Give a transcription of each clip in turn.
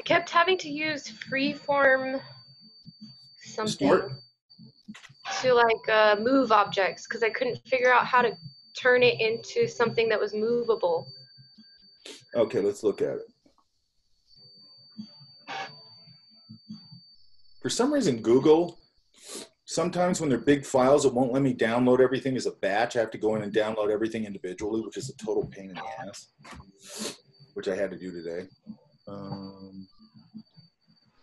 I kept having to use freeform something Distort? to like move objects because I couldn't figure out how to turn it into something that was movable. Okay, let's look at it. For some reason, Google, sometimes when they're big files, it won't let me download everything as a batch. I have to go in and download everything individually, which is a total pain in the ass, which I had to do today.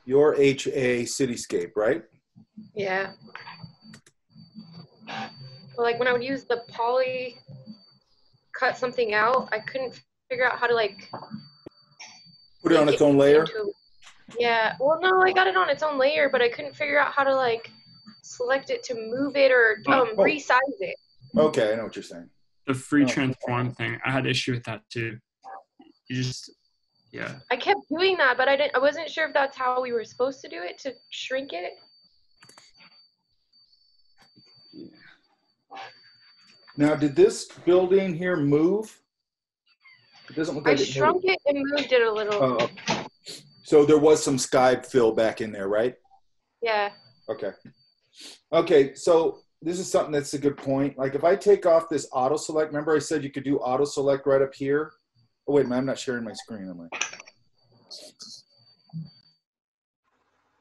Your HA Cityscape, right? Yeah. Well, like when I would use the poly, cut something out, I couldn't figure out how to like Put it on its own layer? Yeah, well, no, I got it on its own layer, but I couldn't figure out how to like select it to move it or resize it. Okay, I know what you're saying. The free transform thing, I had issue with that too. You just, yeah. I kept doing that, but I wasn't sure if that's how we were supposed to do it, to shrink it. Yeah. Now, did this building here move? It doesn't look like I shrunk it and moved it a little. So there was some sky fill back in there, right? Yeah. Okay. Okay, so this is something that's a good point. Like if I take off this auto select, remember I said you could do auto select right up here? Oh, wait a minute, I'm not sharing my screen, am I?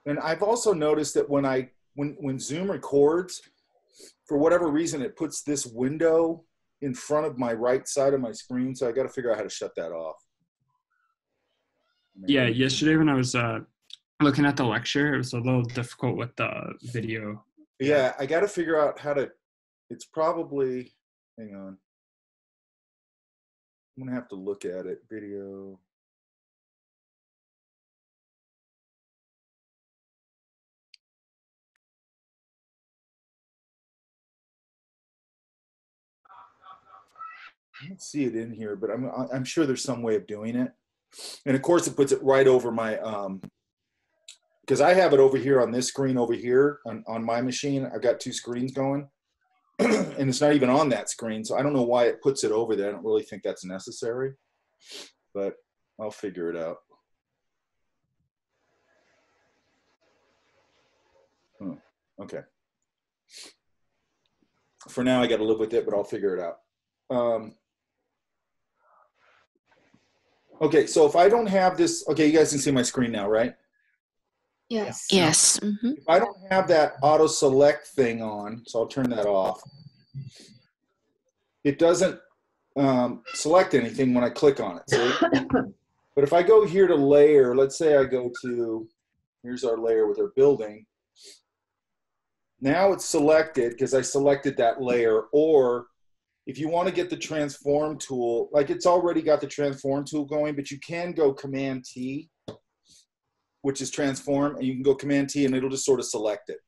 And I've also noticed that when Zoom records, for whatever reason, it puts this window in front of my right side of my screen, so I got to figure out how to shut that off. Yeah, yesterday when I was looking at the lecture, it was a little difficult with the video. Yeah, I got to figure out how to, it's probably, hang on. I'm going to have to look at it, video. I don't see it in here, but I'm sure there's some way of doing it. And of course, it puts it right over my, because I have it over here on this screen over here on my machine. I've got two screens going, and it's not even on that screen. So I don't know why it puts it over there. I don't really think that's necessary, but I'll figure it out. Okay. For now, I got to live with it, but I'll figure it out. Okay, so if I don't have this, okay, you guys can see my screen now, right? Yes. Yes. Mm-hmm. If I don't have that auto select thing on, so I'll turn that off, it doesn't select anything when I click on it, see? But if I go here to layer, let's say I go to, here's our layer with our building. Now it's selected because I selected that layer, or if you want to get the transform tool, like it's already got the transform tool going, but you can go Command T, which is transform, and you can go Command T and it'll just sort of select it,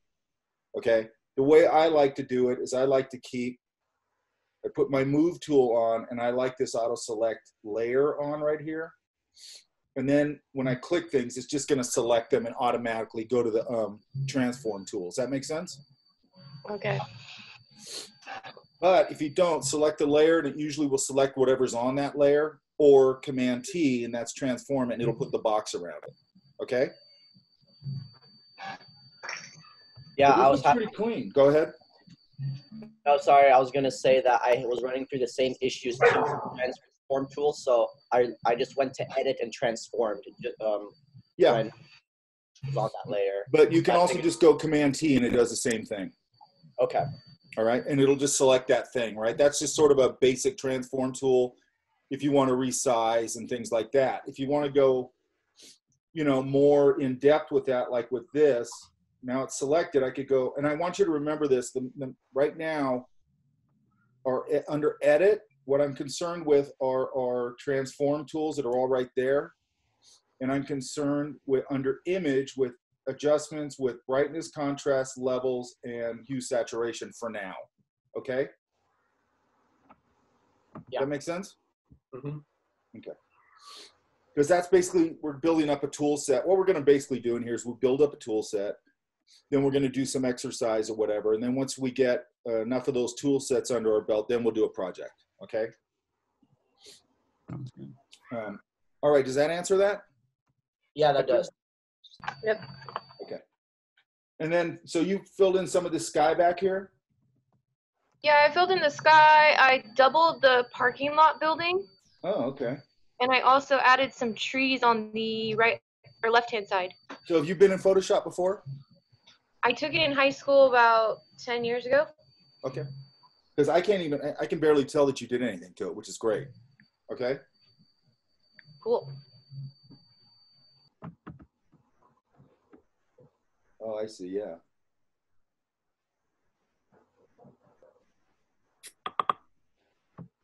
okay? The way I like to do it is I like to I put my move tool on and I like this auto select layer on right here. And then when I click things, it's just gonna select them and automatically go to the transform tool. Does that make sense? Okay. But if you don't select the layer, it usually will select whatever's on that layer, or Command T, and that's transform it, and it'll put the box around it. Okay? Yeah, so I was pretty clean. Go ahead. Oh, sorry. I was gonna say that I was running through the same issues too with the transform tool, so I just went to edit and transformed. Yeah. When it was on that layer. But you can also just go Command T, and it does the same thing. Okay. All right, and it'll just select that thing, right? That's just sort of a basic transform tool if you want to resize and things like that. If you want to go, you know, more in depth with that, like with this, now it's selected, I could go, and I want you to remember this, right now, or under edit, what I'm concerned with are transform tools that are all right there. And I'm concerned with under image with adjustments with brightness, contrast, levels, and hue saturation for now. Okay? Yeah. That make sense? Mm-hmm. Okay. Because that's basically, we're building up a tool set. What we're going to basically do in here is we'll build up a tool set. Then we're going to do some exercise or whatever. And then once we get enough of those tool sets under our belt, then we'll do a project. Okay? Sounds good. All right. Does that answer that? Yeah, that does. Yep. Okay. And then, so you filled in some of the sky back here? Yeah, I filled in the sky. I doubled the parking lot building. Oh, okay. And I also added some trees on the right or left-hand side. So have you been in Photoshop before? I took it in high school about 10 years ago. Okay. Because I can barely tell that you did anything to it, which is great. Okay. Cool. Oh, I see. Yeah.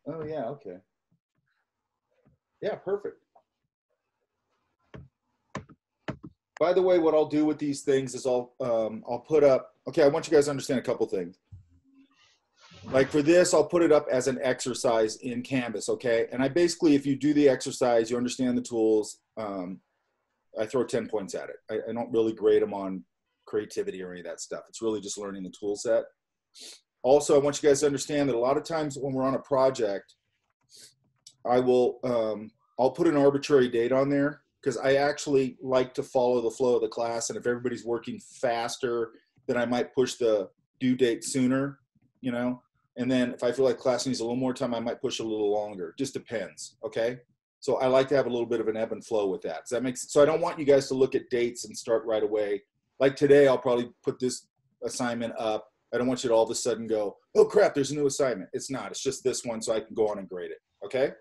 Oh, yeah. Okay. Yeah, perfect. By the way, what I'll do with these things is I'll put up, okay, I want you guys to understand a couple things. Like for this, I'll put it up as an exercise in Canvas, okay? And I basically, if you do the exercise, you understand the tools, I throw 10 points at it. I don't really grade them on creativity or any of that stuff. It's really just learning the tool set. Also, I want you guys to understand that a lot of times when we're on a project, I'll put an arbitrary date on there because I actually like to follow the flow of the class. And if everybody's working faster, then I might push the due date sooner, you know? And then if I feel like class needs a little more time, I might push a little longer. Just depends, okay? So I like to have a little bit of an ebb and flow with that. Does that make sense? So I don't want you guys to look at dates and start right away. Like today, I'll probably put this assignment up. I don't want you to all of a sudden go, oh crap, there's a new assignment. It's not, it's just this one so I can go on and grade it, okay?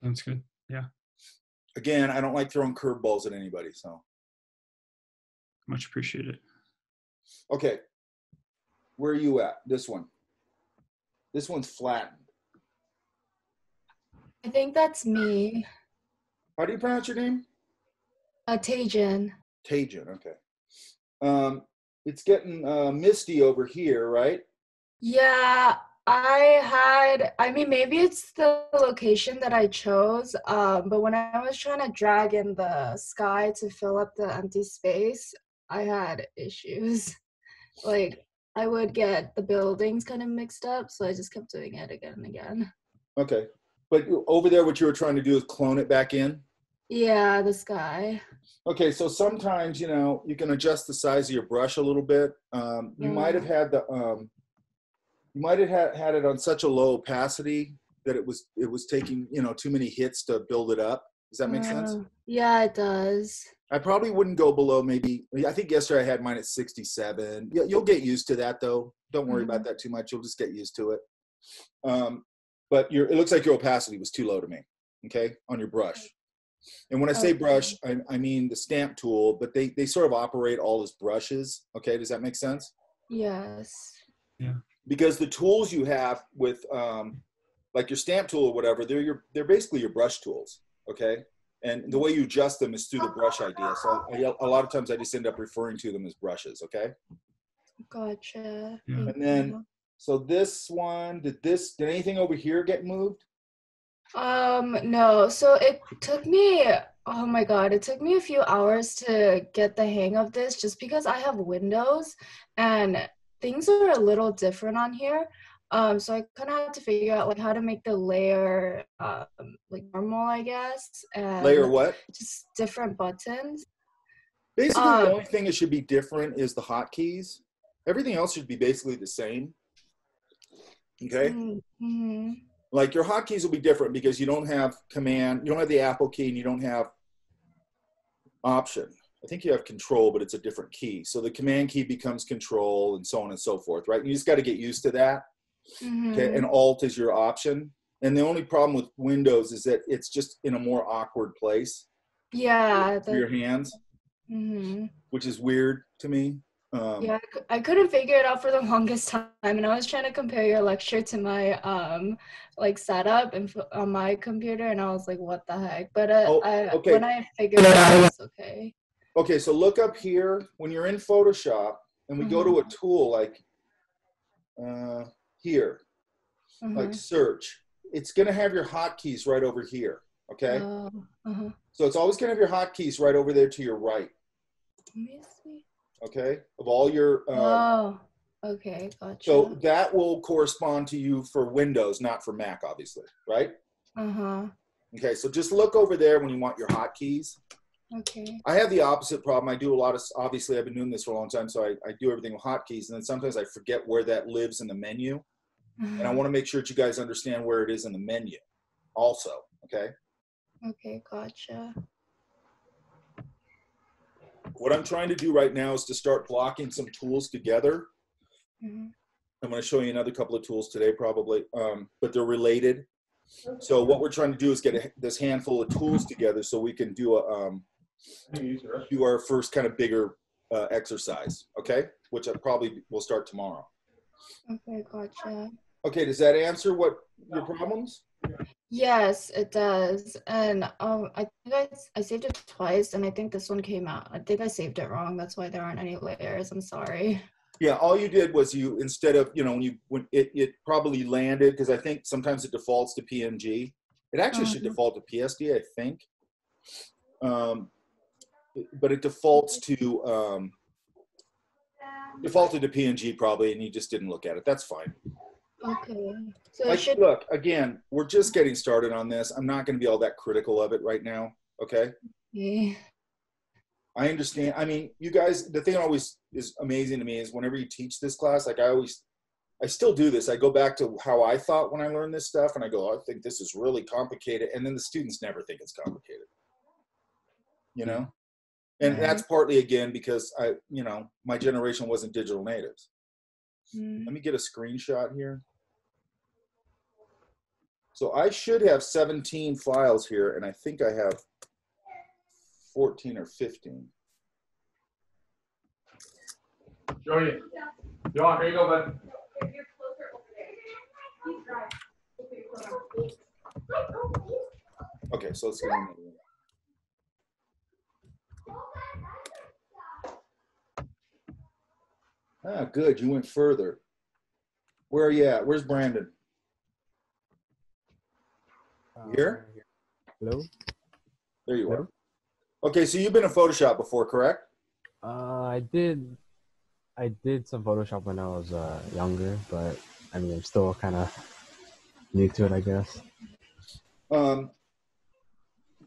Sounds good. Yeah. Again, I don't like throwing curveballs at anybody, so. Much appreciated. Okay, where are you at? This one. This one's flattened. I think that's me. How do you pronounce your name? Tajan. Tajan, okay. It's getting misty over here, right? Yeah, I mean, maybe it's the location that I chose, but when I was trying to drag in the sky to fill up the empty space, I had issues. Like, I would get the buildings kind of mixed up, so I just kept doing it again and again. Okay. But over there, what you were trying to do is clone it back in? Yeah, the sky. Okay, so sometimes, you know, you can adjust the size of your brush a little bit. You might have had the, you might have had it on such a low opacity that it was taking, you know, too many hits to build it up. Does that make sense? Yeah, it does. I probably wouldn't go below maybe, I think yesterday I had mine at 67. You'll get used to that though. Don't worry about that too much. You'll just get used to it. But it looks like your opacity was too low to me, okay, on your brush. And when I say brush, I mean the stamp tool, but they sort of operate all as brushes. Okay, does that make sense? Yes. Yeah. Because the tools you have with like your stamp tool or whatever, they're basically your brush tools. Okay, and the way you adjust them is through the brush idea. So a lot of times I just end up referring to them as brushes. Okay. Gotcha. Yeah. And then so this one, did anything over here get moved? No. So it took me, oh my God, it took me a few hours to get the hang of this just because I have Windows and things are a little different on here. So I kind of had to figure out like how to make the layer like normal, I guess. And Layer what? just different buttons. Basically, the only thing that should be different is the hotkeys. Everything else should be basically the same. Okay? Mm-hmm. Like your hotkeys will be different because you don't have command, you don't have the Apple key, and you don't have option. I think you have control, but it's a different key. So the command key becomes control and so on and so forth, right? And you just got to get used to that. Okay? And alt is your option. And the only problem with Windows is that it's just in a more awkward place. Yeah. For your hands, which is weird to me. Yeah, I couldn't figure it out for the longest time, and I was trying to compare your lecture to my like setup and on my computer, and I was like, what the heck? But okay. when I figured it out, it's okay. Okay, so look up here when you're in Photoshop, and we go to a tool like here, like search. It's gonna have your hotkeys right over here. Okay. So it's always gonna have your hotkeys right over there to your right. Let me see. Okay, of all your okay, gotcha. So that will correspond to you for Windows, not for Mac, obviously, right? Okay, so just look over there when you want your hotkeys. Okay. I have the opposite problem. I do a lot of, obviously I've been doing this for a long time, so I do everything with hotkeys, and then sometimes I forget where that lives in the menu. And I want to make sure that you guys understand where it is in the menu also, okay? Okay, gotcha. What I'm trying to do right now is to start blocking some tools together. Mm-hmm. I'm going to show you another couple of tools today probably, but they're related. So what we're trying to do is get this handful of tools together so we can do our first kind of bigger exercise, okay? Which I probably will start tomorrow. Okay, gotcha. Okay, does that answer what your problems? Yes, it does. And I think I saved it twice, and I think this one came out. I think I saved it wrong. That's why there aren't any layers. I'm sorry. Yeah, all you did was you, instead of, you know, when it probably landed, because I think sometimes it defaults to PNG. It actually should default to PSD, I think. But it defaults to defaulted to PNG probably, and you just didn't look at it. That's fine. Okay. So Like, it should. look, again, we're just getting started on this. I'm not going to be all that critical of it right now. Okay. Okay. I understand. I mean, you guys, the thing always is amazing to me is whenever you teach this class, like I still do this. I go back to how I thought when I learned this stuff, and I go, I think this is really complicated. And then the students never think it's complicated, you know? And that's partly, again, because my generation wasn't digital natives. Let me get a screenshot here. So I should have 17 files here, and I think I have 14 or 15. Joey, John, here you go, bud. Okay, so let's get on the room. Ah, good. You went further. Where are you at? Where's Brandon? Here? Hello? There you are. Okay, so you've been in Photoshop before, correct? I did some Photoshop when I was younger, but I mean, I'm still kind of new to it, I guess. I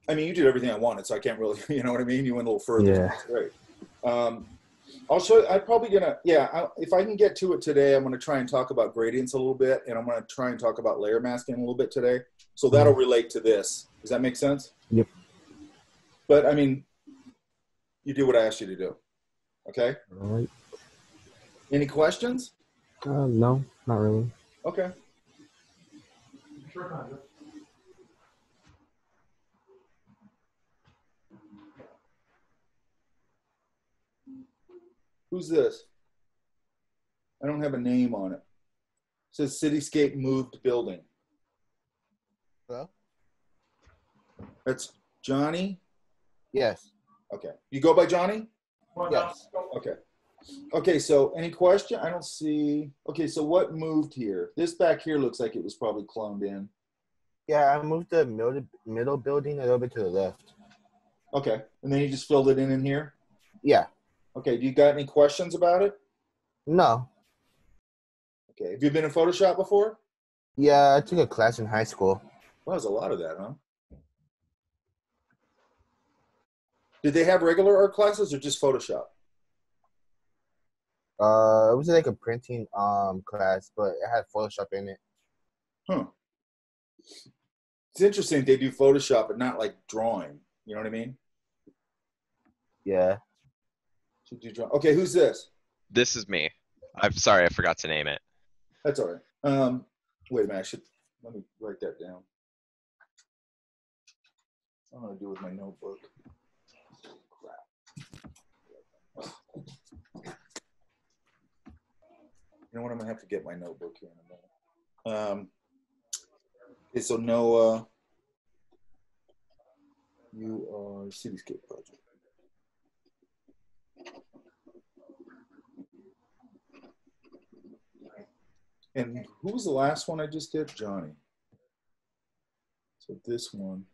mean, you did everything I wanted, so I can't really, you know what I mean? You went a little further. Yeah. That's great. I'll show you, I'm probably gonna, if I can get to it today, I'm gonna try and talk about gradients a little bit, and I'm gonna try and talk about layer masking a little bit today. So that'll relate to this. Does that make sense? Yep. But I mean, you do what I asked you to do. Okay? All right. Any questions? No, not really. Okay. Sure, Who's this? I don't have a name on it. It says Cityscape Moved Building. Hello? That's Johnny? Yes. Okay. You go by Johnny? Yes. Okay. Okay, so any question? I don't see. Okay, so what moved here? This back here looks like it was probably cloned in. Yeah, I moved the middle building a little bit to the left. Okay, and then you just filled it in here? Yeah. Okay, do you got any questions about it? No. Okay, have you been in Photoshop before? Yeah, I took a class in high school. Well, there's a lot of that, huh? Did they have regular art classes or just Photoshop? It was like a printing class, but it had Photoshop in it. Huh. It's interesting they do Photoshop, but not like drawing. You know what I mean? Yeah. Should do draw. Okay, who's this? This is me. I'm sorry, I forgot to name it. That's all right. Wait a minute. Let me write that down. What am I gonna do with my notebook? Crap. You know what? I'm gonna have to get my notebook here in a minute. Okay, so Noah, you are Cityscape Project. And who was the last one I just did? Johnny. So this one.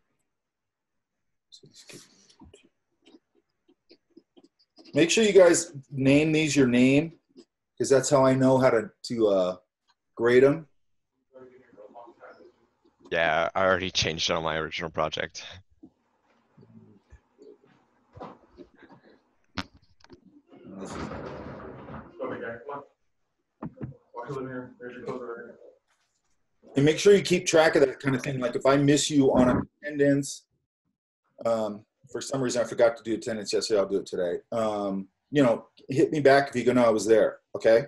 Make sure you guys name these your name, because that's how I know how to grade them. Yeah, I already changed it on my original project. this is. Go, big guy. Come on. Walk to the mirror. There's your clothes right here. And make sure you keep track of that kind of thing. Like if I miss you on attendance, for some reason I forgot to do attendance yesterday, I'll do it today. You know, hit me back if you go, no, I was there. Okay.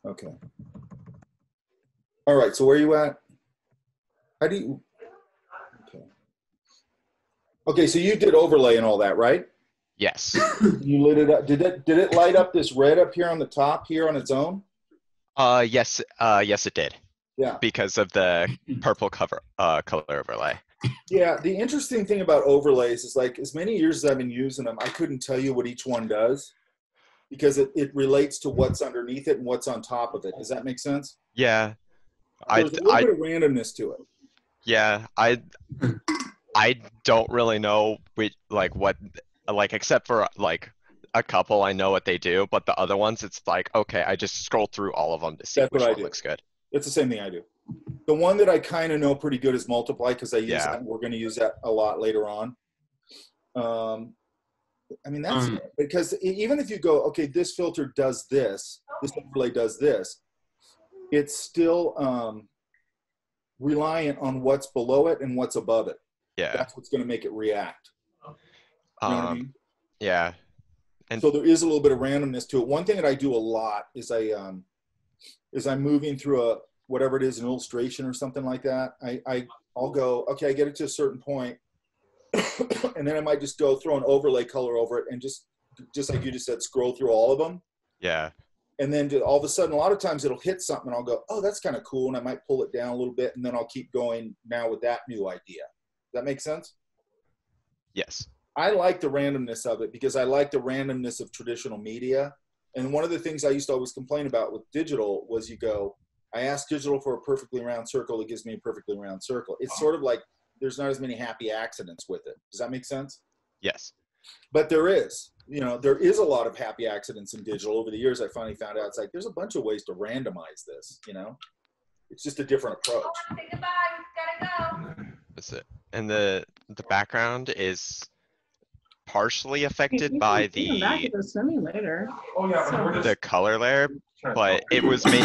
Okay. All right. So where are you at? How do you? Okay. Okay. So you did overlay and all that, right? Yes. You lit it up. Did it light up this red up here on the top here on its own? Yes. Yes, it did. Yeah. Because of the purple color overlay. Yeah. The interesting thing about overlays is like as many years as I've been using them, I couldn't tell you what each one does because it relates to what's underneath it and what's on top of it. Does that make sense? Yeah. There's a little bit of randomness to it. Yeah. I don't really know what except for like a couple I know what they do, but the other ones it's like okay, I just scroll through all of them to see which one looks good. It's the same thing I do. The one that I kind of know pretty good is multiply because I use that. And we're going to use that a lot later on. I mean, that's because even if you go, okay, this filter does this overlay does this, it's still reliant on what's below it and what's above it. Yeah. That's what's going to make it react. You know what I mean? Yeah. And so there is a little bit of randomness to it. One thing that I do a lot is I'm moving through whatever it is, an illustration or something like that. I'll go, okay, I get it to a certain point, and then I might just go throw an overlay color over it and just like you just said, scroll through all of them. Yeah. And then all of a sudden, a lot of times it'll hit something and I'll go, oh, that's kind of cool. And I might pull it down a little bit and then I'll keep going now with that new idea. Does that make sense? Yes. I like the randomness of it because I like the randomness of traditional media. And one of the things I used to always complain about with digital was I ask digital for a perfectly round circle, it gives me a perfectly round circle. It's sort of like there's not as many happy accidents with it. Does that make sense? Yes. But there is a lot of happy accidents in digital. Over the years, I finally found out it's like there's a bunch of ways to randomize this, It's just a different approach. Say goodbye. We gotta go. That's it. And the background is partially affected by the swimming later. Oh yeah. the color layer, but it was made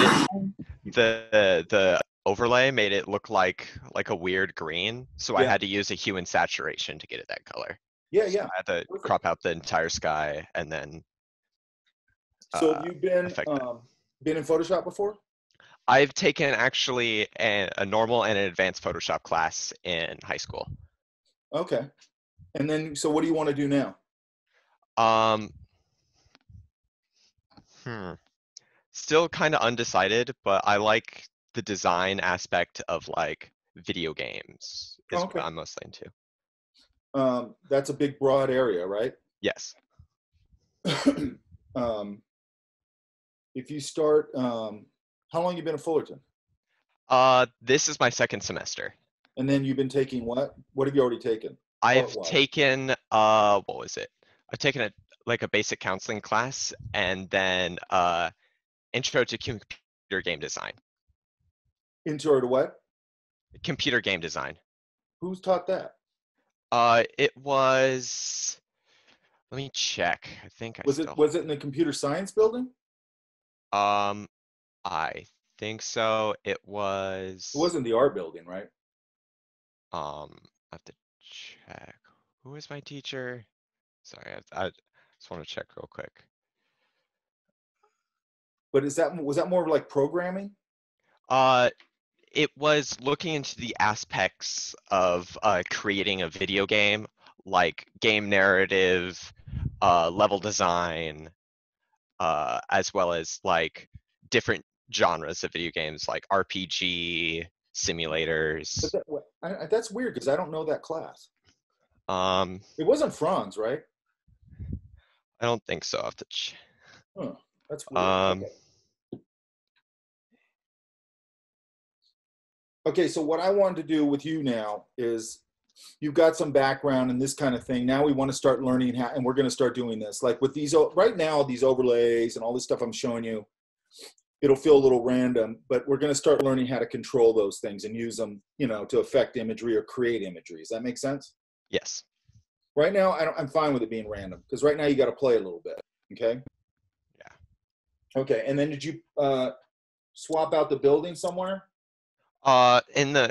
the overlay made it look like a weird green, so I had to use a hue and saturation to get it that color. Yeah. So I had to crop out the entire sky and then. So have you been in Photoshop before? I've taken actually a normal and an advanced Photoshop class in high school. Okay. And then, so what do you want to do now? Still kind of undecided, but I like the design aspect of like video games is what I'm mostly into. That's a big, broad area, right? Yes. If you start, how long have you been at Fullerton? This is my second semester. And then you've been taking what? What have you already taken? I've taken, what was it? I've taken a basic counseling class and then intro to computer game design. Intro to what? Computer game design. Who's taught that? It was, let me check. I think was it in the computer science building? I think so. It wasn't the art building, right? I have to check. Who is my teacher? Sorry, I just want to check real quick. But was that more like programming? It was looking into the aspects of creating a video game, like game narrative, level design, as well as like different genres of video games like RPG, simulators. That's weird because I don't know that class. It wasn't Franz, right? I don't think so. I have to check. Huh, that's weird. Okay, so what I wanted to do with you now is you've got some background in this kind of thing. Now we want to start learning how, and we're going to start doing this. Like with these, right now, these overlays and all this stuff I'm showing you, it'll feel a little random, but we're going to start learning how to control those things and use them, to affect imagery or create imagery. Does that make sense? Yes. Right now, I'm fine with it being random because right now you got to play a little bit. Okay. Yeah. Okay. And then did you swap out the building somewhere? In the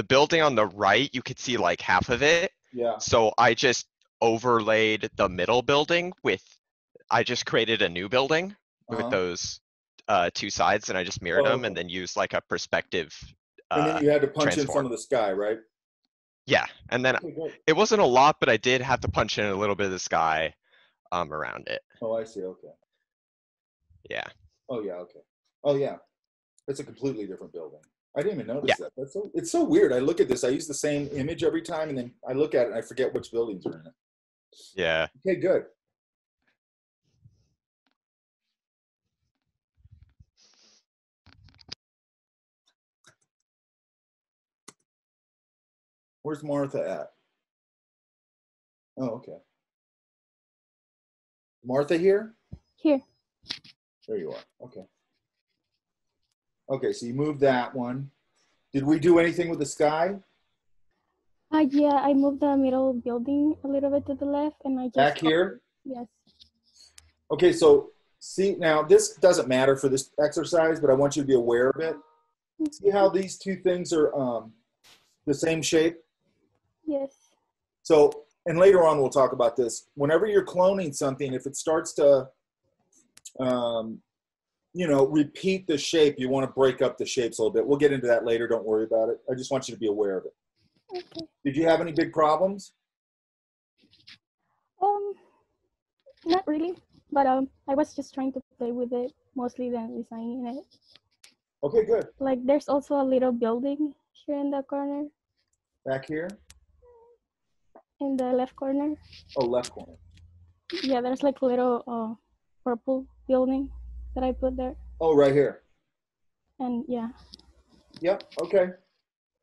building on the right, you could see like half of it. Yeah. So I just overlaid the middle building I just created a new building with those two sides, and I just mirrored them and then used like a perspective and then you had to punch in transform. some of the sky, right? Yeah, and then it wasn't a lot, but I did have to punch in a little bit of the sky around it. Oh, I see. Okay. Yeah. Oh, yeah. Okay. Oh, yeah. It's a completely different building. I didn't even notice Yeah. that. It's so weird. I look at this. I use the same image every time, and then I look at it and I forget which buildings are in it. Yeah. Okay, good. Where's Martha at? Oh, okay. Martha here? Here. There you are. Okay. Okay, so you moved that one. Did we do anything with the sky? Yeah, I moved the middle building a little bit to the left, and I just Back here? Yes. Okay, so see, now this doesn't matter for this exercise, but I want you to be aware of it. See how these two things are the same shape? Yes. So, and later on we'll talk about this. Whenever you're cloning something, if it starts to, you know, repeat the shape, you want to break up the shapes a little bit. We'll get into that later. Don't worry about it. I just want you to be aware of it. Okay. Did you have any big problems? Not really, but I was just trying to play with it, mostly than designing it. Okay, good. Like, there's also a little building here in the corner. Back here? In the left corner. Oh, left corner. Yeah, there's like a little purple building that I put there. Oh, right here. And yeah. Yep, okay.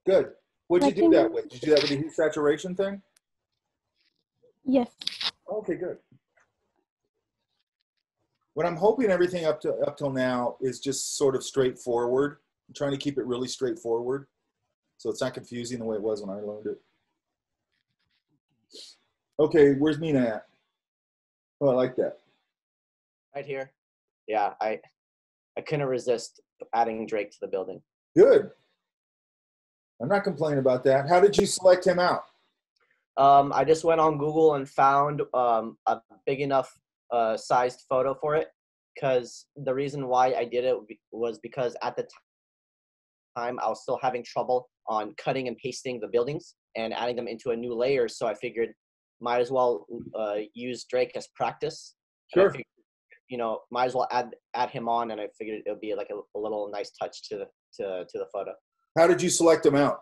Good. What'd you do that with? Did you do that with the hue saturation thing? Yes. Okay, good. What I'm hoping everything up till now is just sort of straightforward. I'm trying to keep it really straightforward, so it's not confusing the way it was when I learned it. Okay, where's Mina at? Oh, I like that. Right here. Yeah, I couldn't resist adding Drake to the building. Good. I'm not complaining about that. How did you select him out? I just went on Google and found a big enough sized photo for it, because the reason why I did it was because at the time I was still having trouble on cutting and pasting the buildings and adding them into a new layer, so I figured might as well use Drake as practice. Sure. Figured, you know, might as well add him on, and I figured it would be like a little nice touch to the photo. How did you select him out?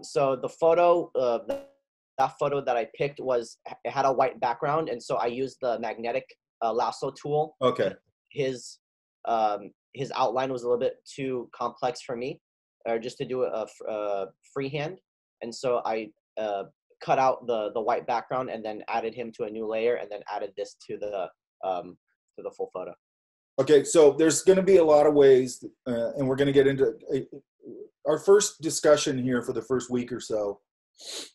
So the photo, that photo that I picked it had a white background, and so I used the magnetic lasso tool. Okay. His outline was a little bit too complex for me, or just to do a freehand, and so I cut out the white background and then added him to a new layer, and then added this to the full photo. Okay, so there's going to be a lot of ways, and we're going to get into our first discussion here for the first week or so,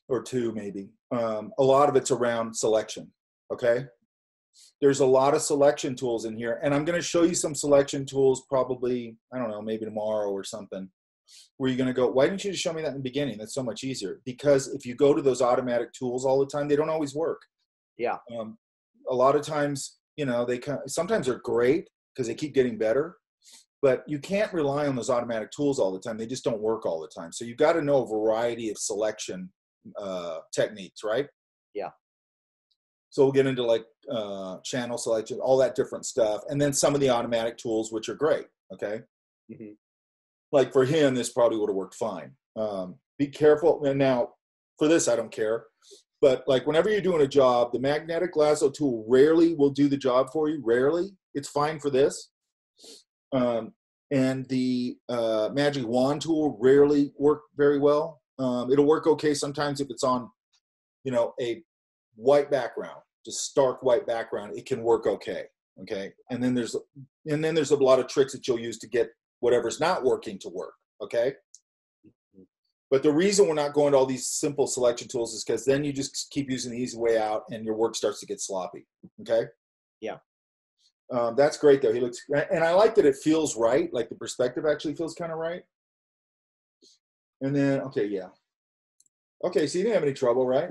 or two maybe. A lot of it's around selection, okay? There's a lot of selection tools in here, and I'm going to show you some selection tools probably, I don't know, maybe tomorrow or something, where you're going to go, why didn't you just show me that in the beginning? That's so much easier. Because if you go to those automatic tools all the time, they don't always work. Yeah. A lot of times, you know, sometimes they're great because they keep getting better, but you can't rely on those automatic tools all the time. They just don't work all the time. So you've got to know a variety of selection techniques, right? Yeah. So we'll get into like channel selection, all that different stuff. And then some of the automatic tools, which are great, okay? Mm-hmm. Like for him, this probably would have worked fine. Be careful. And now for this, I don't care. But like whenever you're doing a job, the magnetic lasso tool rarely will do the job for you. Rarely. It's fine for this. And the magic wand tool rarely work very well. It'll work okay sometimes if it's on, you know, a white background, just stark white background. It can work okay. Okay. And then there's a lot of tricks that you'll use to get whatever's not working to work. Okay. But the reason we're not going to all these simple selection tools is because then you just keep using the easy way out and your work starts to get sloppy. Okay? Yeah. That's great though. He looks, and I like that it feels right. Like the perspective actually feels kind of right. And then, okay, yeah. Okay, so you didn't have any trouble, right?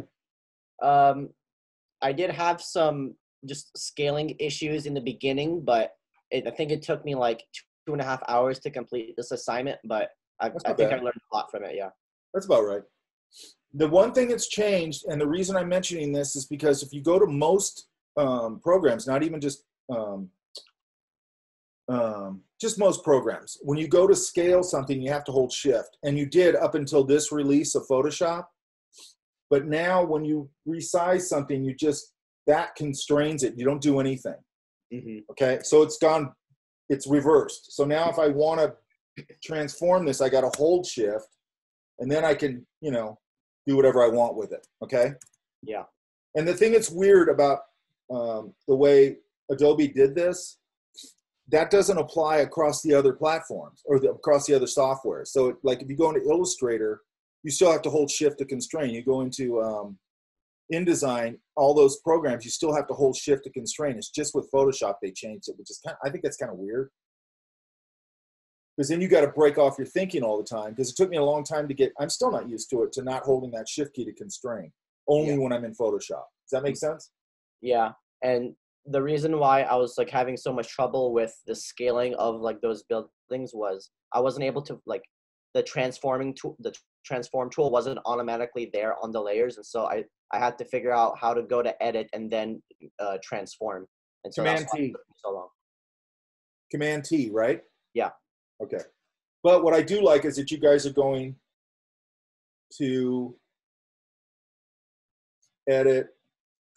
I did have some just scaling issues in the beginning, but I think it took me like 2.5 hours to complete this assignment, but I think I learned a lot from it, yeah. That's about right. The one thing that's changed, and the reason I'm mentioning this is because if you go to most programs, not even just most programs, when you go to scale something, you have to hold shift. And you did up until this release of Photoshop. But now when you resize something, that constrains it. You don't do anything. Mm-hmm. Okay, so it's reversed. So now if I want to transform this, I got to hold shift, and then I can, do whatever I want with it. Okay? Yeah. And the thing that's weird about the way Adobe did this, that doesn't apply across the other platforms or across the other software. So like if you go into Illustrator, you still have to hold shift to constrain. You go into InDesign, all those programs, you still have to hold shift to constrain. It's just with Photoshop they changed it, which is I think that's kind of weird. Because then you got to break off your thinking all the time. Because it took me a long time I'm still not used to it, to not holding that shift key to constrain. Only when I'm in Photoshop. Does that make sense? Yeah, and the reason why I was like having so much trouble with the scaling of like those buildings was I wasn't able to like the transform tool wasn't automatically there on the layers, and so I had to figure out how to go to edit and then transform. And so Command that's why T. it took me so long. Command T, right? Yeah. Okay. But what I do like is that you guys are going to edit,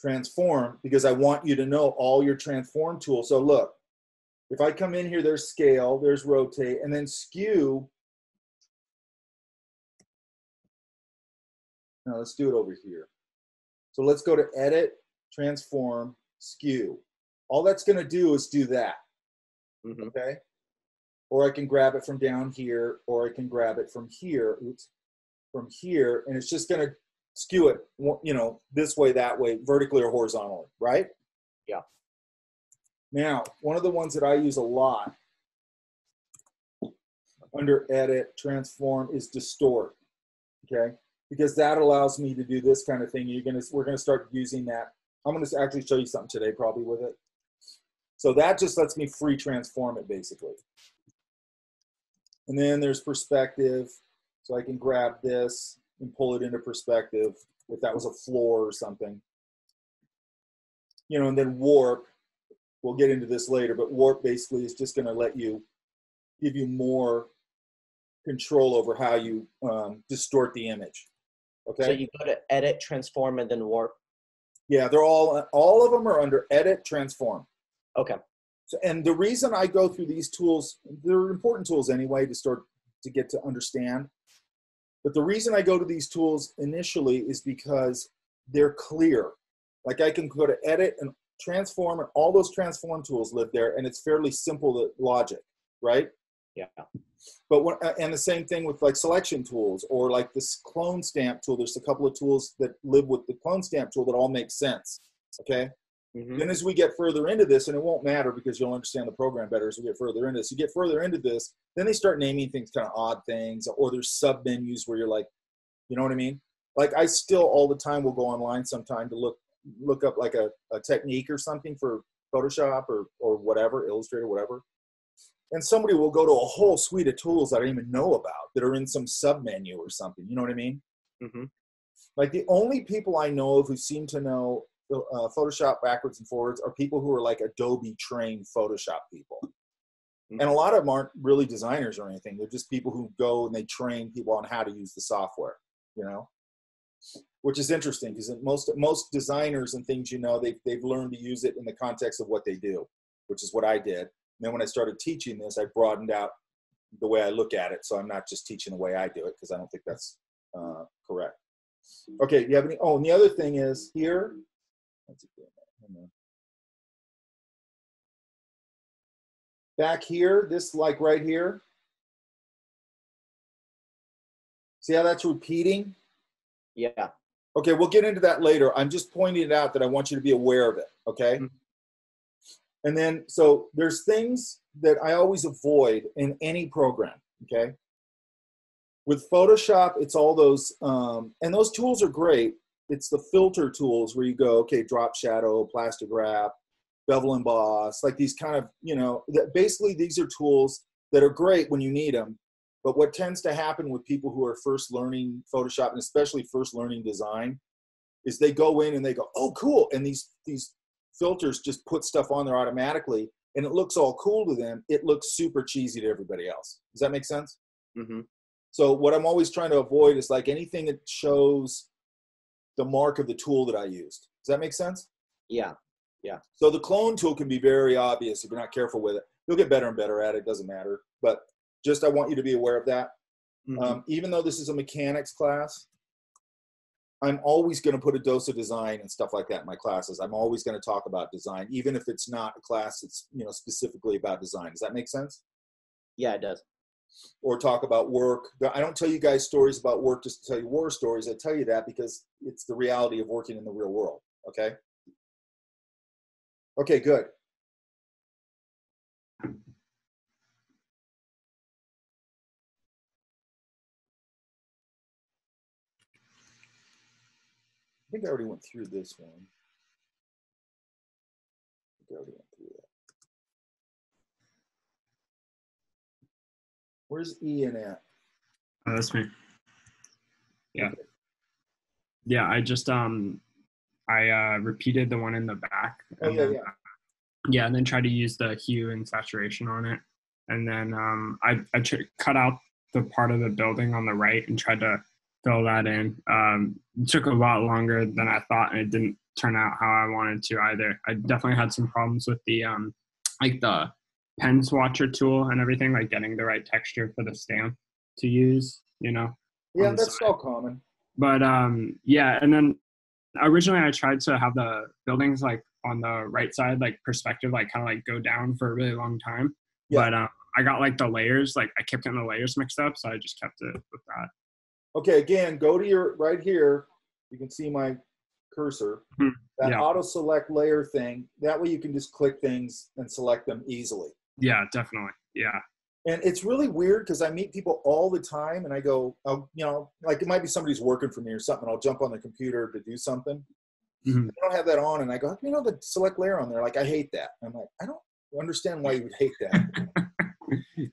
transform, because I want you to know all your transform tools. So look, if I come in here, there's scale, there's rotate, and then skew. Now let's do it over here. So let's go to edit, transform, skew. All that's going to do is do that. Mm-hmm. Okay? Or I can grab it from down here, or I can grab it from here, from here, and it's just going to skew it, this way, that way, vertically or horizontally, right? Yeah. Now, one of the ones that I use a lot under edit, transform is distort, okay? Because that allows me to do this kind of thing. We're going to start using that. I'm going to actually show you something today probably with it. So that just lets me free transform it basically. And then there's perspective. So I can grab this and pull it into perspective if that was a floor or something. And then warp, we'll get into this later, but warp basically is just going to give you more control over how you distort the image. Okay. So you go to edit, transform, and then warp. Yeah, they're all of them are under edit, transform. Okay. So, and the reason I go through these tools, they're important tools anyway to get to understand. But the reason I go to these tools initially is because they're clear. Like I can go to edit and transform, and all those transform tools live there, and it's fairly simple logic, right? Yeah. But and the same thing with like selection tools or like this clone stamp tool. There's a couple of tools that live with the clone stamp tool that all make sense. Okay. Mm-hmm. Then as we get further into this, and it won't matter because you'll understand the program better as we get further into this. You get further into this, then they start naming things kind of odd things, or there's sub menus where you're like, you know what I mean? Like I still all the time will go online sometime to look up like a technique or something for Photoshop or whatever, Illustrator, whatever. And somebody will go to a whole suite of tools that I don't even know about that are in some sub menu or something. You know what I mean? Mm-hmm. Like the only people I know of who seem to know Photoshop backwards and forwards are people who are like Adobe trained Photoshop people. Mm-hmm. And a lot of them aren't really designers or anything. They're just people who go and they train people on how to use the software, which is interesting because most designers and things, they've learned to use it in the context of what they do, which is what I did. And then when I started teaching this, I broadened out the way I look at it. So I'm not just teaching the way I do it because I don't think that's correct. Okay, do you have any? Oh, and the other thing is here. Back here, this like right here. See how that's repeating? Yeah. Okay, we'll get into that later. I'm just pointing it out that I want you to be aware of it, okay? Mhm. And then, so there's things that I always avoid in any program, okay? With Photoshop, it's all those, and those tools are great. It's the filter tools where you go, okay, drop shadow, plastic wrap, bevel emboss, like these kind of, you know, basically these are tools that are great when you need them. But what tends to happen with people who are first learning Photoshop, and especially first learning design, is they go in and they go, oh, cool. And these filters just put stuff on there automatically, and it looks all cool to them. It looks super cheesy to everybody else. Does that make sense? Mm-hmm. So what I'm always trying to avoid is like anything that shows the mark of the tool that I used. Does that make sense? Yeah. Yeah. So the clone tool can be very obvious if you're not careful with it. You'll get better and better at it. Doesn't matter. But just I want you to be aware of that. Mm-hmm. Even though this is a mechanics class, I'm always going to put a dose of design and stuff like that in my classes. I'm always going to talk about design, even if it's not a class that's, you know, specifically about design. Does that make sense? Yeah, it does. Or talk about work. I don't tell you guys stories about work just to tell you war stories. I tell you that because it's the reality of working in the real world. Okay? Okay, good. I think I already went through this one. I think I already went through that. Where's Ian at? Oh, that's me. Yeah. Yeah, I just repeated the one in the back. Oh, And yeah, then, yeah. Yeah, and then tried to use the hue and saturation on it. And then I cut out the part of the building on the right and tried to fill that in. It took a lot longer than I thought, and it didn't turn out how I wanted to either. I definitely had some problems with the like the pen swatcher tool and everything, like getting the right texture for the stamp to use, you know. Yeah, that's all common. But yeah, and then originally I tried to have the buildings like on the right side, like perspective, like kind of like go down for a really long time. Yeah. But I got like the layers, like I kept getting the layers mixed up, so I just kept it with that. Okay, again, go to your right here. You can see my cursor. That Yeah. auto select layer thing. That way you can just click things and select them easily. Yeah, definitely. Yeah. And it's really weird because I meet people all the time and I go, oh, you know, like it might be somebody's working for me or something. I'll jump on the computer to do something. Mm-hmm. They don't have that on. And I go, you know, the select layer on there. Like, I hate that. I'm like, I don't understand why you would hate that. But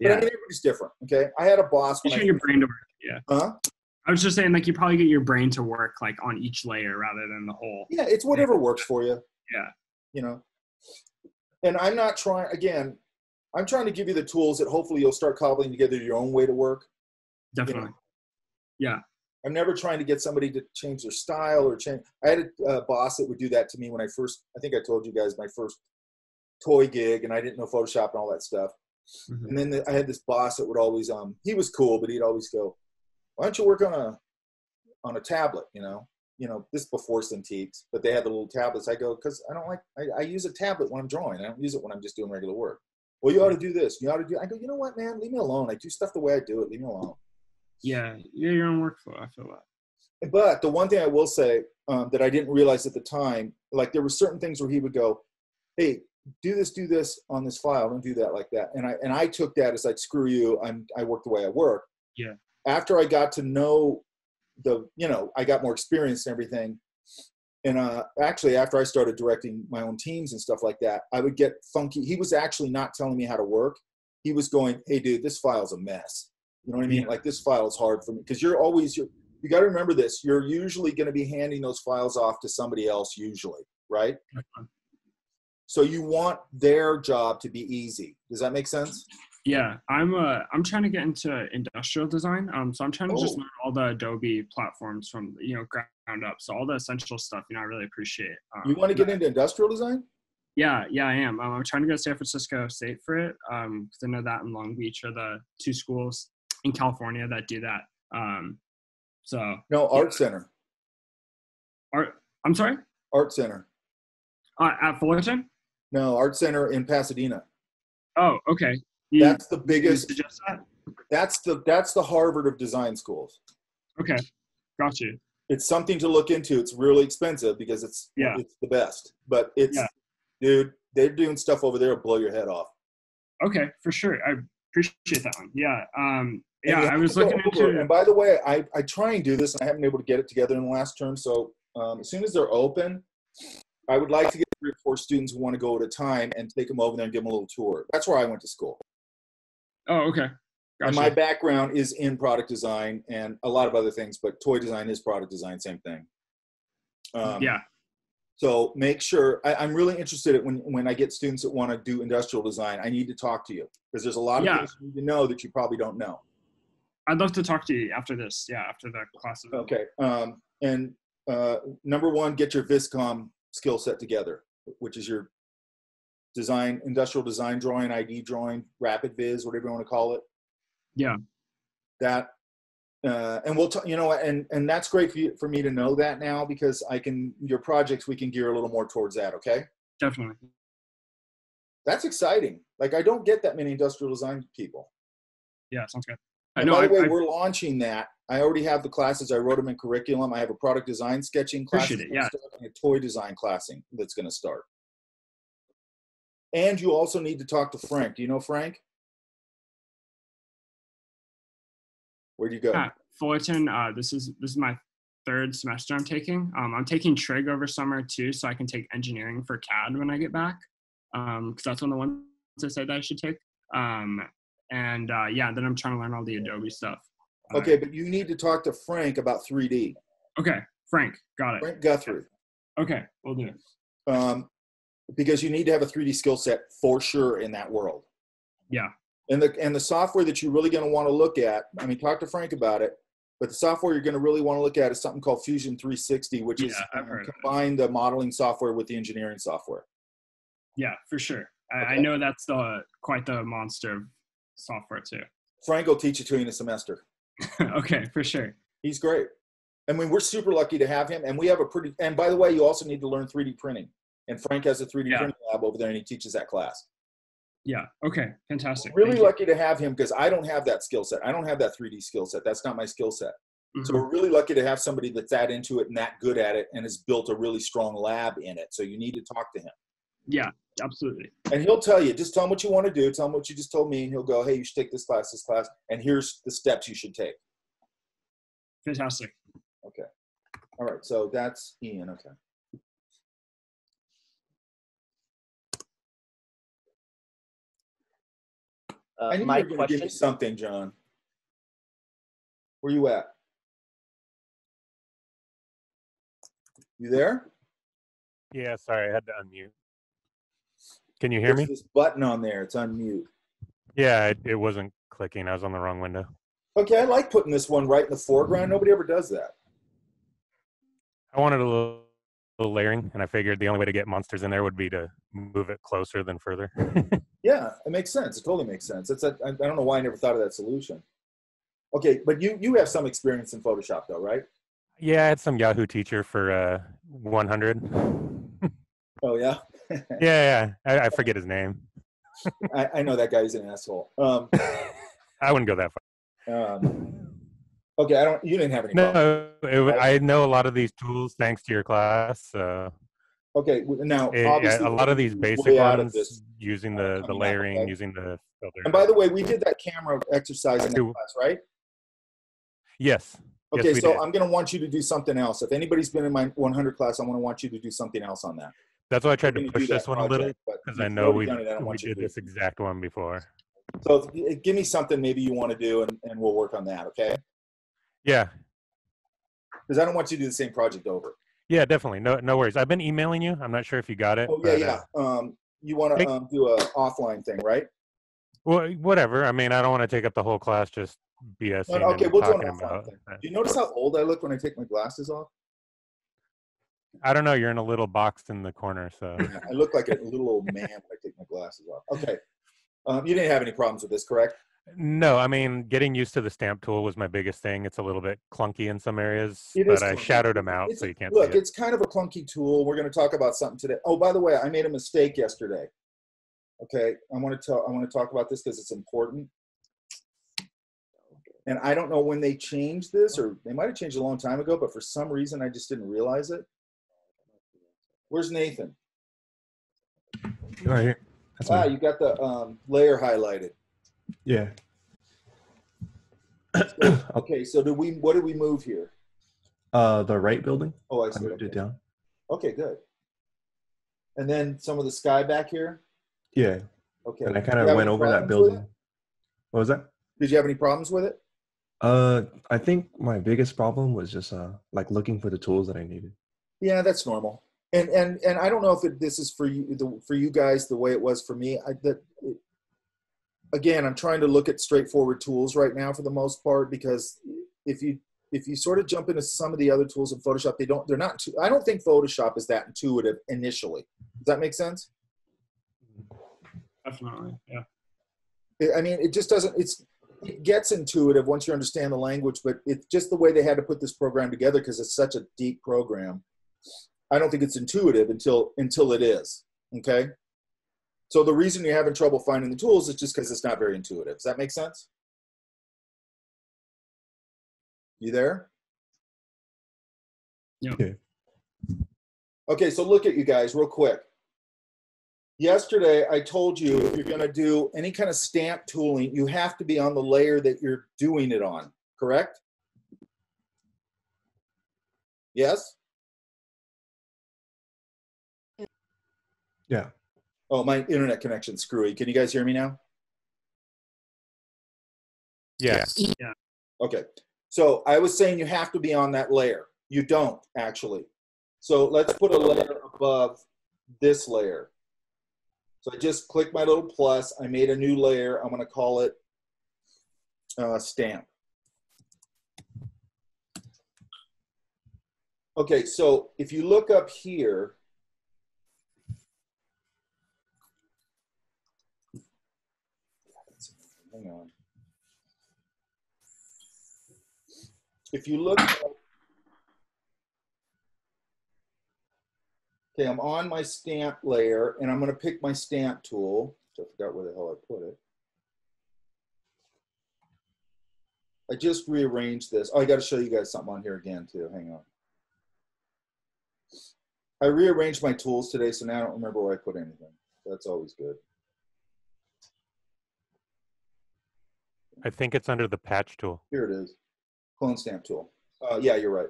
Yeah. I mean, everybody's different. Okay. I had a boss. You get your brain to work. Yeah. Huh? I was just saying, like, you probably get your brain to work like on each layer rather than the whole. Yeah. It's whatever works for you. Yeah. You know, and I'm not trying, again, I'm trying to give you the tools that hopefully you'll start cobbling together your own way to work. Definitely. You know? Yeah. I'm never trying to get somebody to change their style or change. I had a boss that would do that to me when I first, I think I told you guys my first toy gig and I didn't know Photoshop and all that stuff. Mm-hmm. And then I had this boss that would always, he was cool, but he'd always go, why don't you work on a tablet, you know, this before Cintiqs, but they had the little tablets. I go, cause I don't like, I use a tablet when I'm drawing. I don't use it when I'm just doing regular work. Well, you ought to do this. You ought to do, I go, you know what, man, leave me alone. I do stuff the way I do it. Leave me alone. Yeah. You're your own workflow. I feel that. But the one thing I will say that I didn't realize at the time, like there were certain things where he would go, hey, do this on this file. Don't do that like that. And I took that as like, screw you. I work the way I work. Yeah. After I got to know I got more experience and everything. And actually, after I started directing my own teams and stuff like that, I would get funky. He was actually not telling me how to work. He was going, hey, dude, this file's a mess. You know what I mean? Yeah. Like, this file is hard for me. Because you got to remember this. You're usually going to be handing those files off to somebody else usually, right? Okay. So you want their job to be easy. Does that make sense? Yeah, I'm trying to get into industrial design. So I'm trying to just learn all the Adobe platforms from ground up. So all the essential stuff, I really appreciate. You want to get into industrial design? Yeah, I am. I'm trying to go to San Francisco State for it. Because I know that and Long Beach are the two schools in California that do that. No, Art Center. I'm sorry? Art Center. At Fullerton? No, Art Center in Pasadena. Oh, okay. That's the biggest. Suggest that? That's the Harvard of design schools. Okay, got you. It's something to look into. It's really expensive because it's the best. But it's, dude, they're doing stuff over there that'll blow your head off. Okay, for sure. I appreciate that one. Yeah. I was looking into. And by the way, I try and do this, and I haven't been able to get it together in the last term. So as soon as they're open, I would like to get 3 or 4 students who want to go at a time and take them over there and give them a little tour. That's where I went to school. Oh, okay. Gotcha. And my background is in product design and a lot of other things, but toy design is product design, same thing. So make sure, I'm really interested in when I get students that want to do industrial design, I need to talk to you because there's a lot of things you need to know that you probably don't know. I'd love to talk to you after this. Yeah, after the class. Okay. Number 1, get your Viscom skill set together, which is your design, industrial design drawing, ID drawing, rapid viz, whatever you want to call it. Yeah. That, and we'll, and that's great for me to know that now because your projects, we can gear a little more towards that. Okay. Definitely. That's exciting. Like I don't get that many industrial design people. Yeah. Sounds good. And by the way, we're launching that. I already have the classes. I wrote them in curriculum. I have a product design sketching class and a toy design classing that's going to start. And you also need to talk to Frank. Do you know Frank? Where'd you go? Fullerton. This is my 3rd semester I'm taking. I'm taking Trig over summer too, so I can take engineering for CAD when I get back. Because that's one of the ones I said that I should take. Then I'm trying to learn all the Adobe stuff. Okay, but you need to talk to Frank about 3D. Okay, Frank, got it. Frank Guthrie. Okay, we'll do. Because you need to have a 3D skill set for sure in that world. Yeah. And the software that you're really going to want to look at, I mean, talk to Frank about it, but the software you're going to really want to look at is something called Fusion 360, which is combine the modeling software with the engineering software. Yeah, for sure. I know that's quite the monster of software too. Frank will teach it to you in a semester. Okay, for sure. He's great. I mean, we're super lucky to have him, and we have and by the way, you also need to learn 3D printing. And Frank has a 3D printing lab over there, and he teaches that class. Yeah. Okay. Fantastic. We're really lucky to have him because I don't have that skill set. I don't have that 3D skill set. That's not my skill set. Mm-hmm. So we're really lucky to have somebody that's that into it and that good at it and has built a really strong lab in it. So you need to talk to him. Yeah, absolutely. And he'll tell you, just tell him what you want to do. Tell him what you just told me. And he'll go, hey, you should take this class, and here's the steps you should take. Fantastic. Okay. All right. So that's Ian. Okay. I knew you were going to give me something, John. Where you at? You there? Yeah, sorry, I had to unmute. Can you hear me? There's this button on there. It's unmute. Yeah, it wasn't clicking. I was on the wrong window. Okay, I like putting this one right in the foreground. Nobody ever does that. I wanted a little layering, and I figured the only way to get monsters in there would be to move it closer than further. Yeah, it makes sense. It totally makes sense. I don't know why I never thought of that solution. Okay, but you have some experience in Photoshop, though, right? Yeah, I had some Yahoo teacher for 100. Oh, yeah? Yeah. I forget his name. I know that guy's an asshole. I wouldn't go that far. Okay, you didn't have any problems. No, I know a lot of these tools thanks to your class. Okay, now obviously a lot of these basic ones, using the layering, okay? Using the filter. And by the way, we did that camera exercise in that class, right? Yes. Okay, yes, so I'm going to want you to do something else. If anybody's been in my 100 class, I'm going to want you to do something else on that. That's why I tried to push this one a little, because I know we did this exact one before. So give me something maybe you want to do, and we'll work on that, okay? Yeah. Because I don't want you to do the same project over. Yeah, definitely. No worries. I've been emailing you. I'm not sure if you got it. Oh, yeah. You want to do an offline thing, right? Well, whatever. I mean, I don't want to take up the whole class just BSing. No, okay, we'll do an offline thing. Do you notice how old I look when I take my glasses off? I don't know. You're in a little box in the corner, so. Yeah, I look like a little old man when I take my glasses off. Okay. You didn't have any problems with this, correct? No, I mean, getting used to the stamp tool was my biggest thing. It's a little bit clunky in some areas, but I shadowed them out so you can't see it. Look, it's kind of a clunky tool. We're going to talk about something today. Oh, by the way, I made a mistake yesterday. Okay, I want to talk about this because it's important. Okay. And I don't know when they changed this, or they might have changed a long time ago, but for some reason I just didn't realize it. Where's Nathan? Right here. That's Ah, me. you got the layer highlighted. Yeah. So, okay, so what did we move here? The right building. Oh, I I see. moved it down. Okay, good. And then some of the sky back here? Yeah. Okay. And I kind of went over that building. What was that? Did you have any problems with it? I think my biggest problem was just like looking for the tools that I needed. Yeah, that's normal. And I don't know if this is for you guys the way it was for me. Again, I'm trying to look at straightforward tools right now for the most part, because if you sort of jump into some of the other tools in Photoshop, I don't think Photoshop is that intuitive initially. Does that make sense? Definitely, yeah. I mean, it just doesn't, it gets intuitive once you understand the language, but it's just the way they had to put this program together because it's such a deep program. I don't think it's intuitive until it is, okay? So the reason you're having trouble finding the tools is just because it's not very intuitive. Does that make sense? You there? Yeah. Okay, so look at you guys real quick. Yesterday, I told you if you're going to do any kind of stamp tooling, you have to be on the layer that you're doing it on, correct? Yes? Yeah. Oh, my internet connection's screwy. Can you guys hear me now? Yes. Yeah. Okay. So I was saying you have to be on that layer. You don't, actually. So let's put a layer above this layer. So I just clicked my little plus. I made a new layer. I'm going to call it stamp. Okay, so if you look up here, hang on. If you look, okay, I'm on my stamp layer, and I'm going to pick my stamp tool. I forgot where the hell I put it. I just rearranged this. Oh, I got to show you guys something on here again, too. Hang on. I rearranged my tools today, so now I don't remember where I put anything. That's always good. I think it's under the patch tool. Here it is. Clone stamp tool. Yeah, you're right.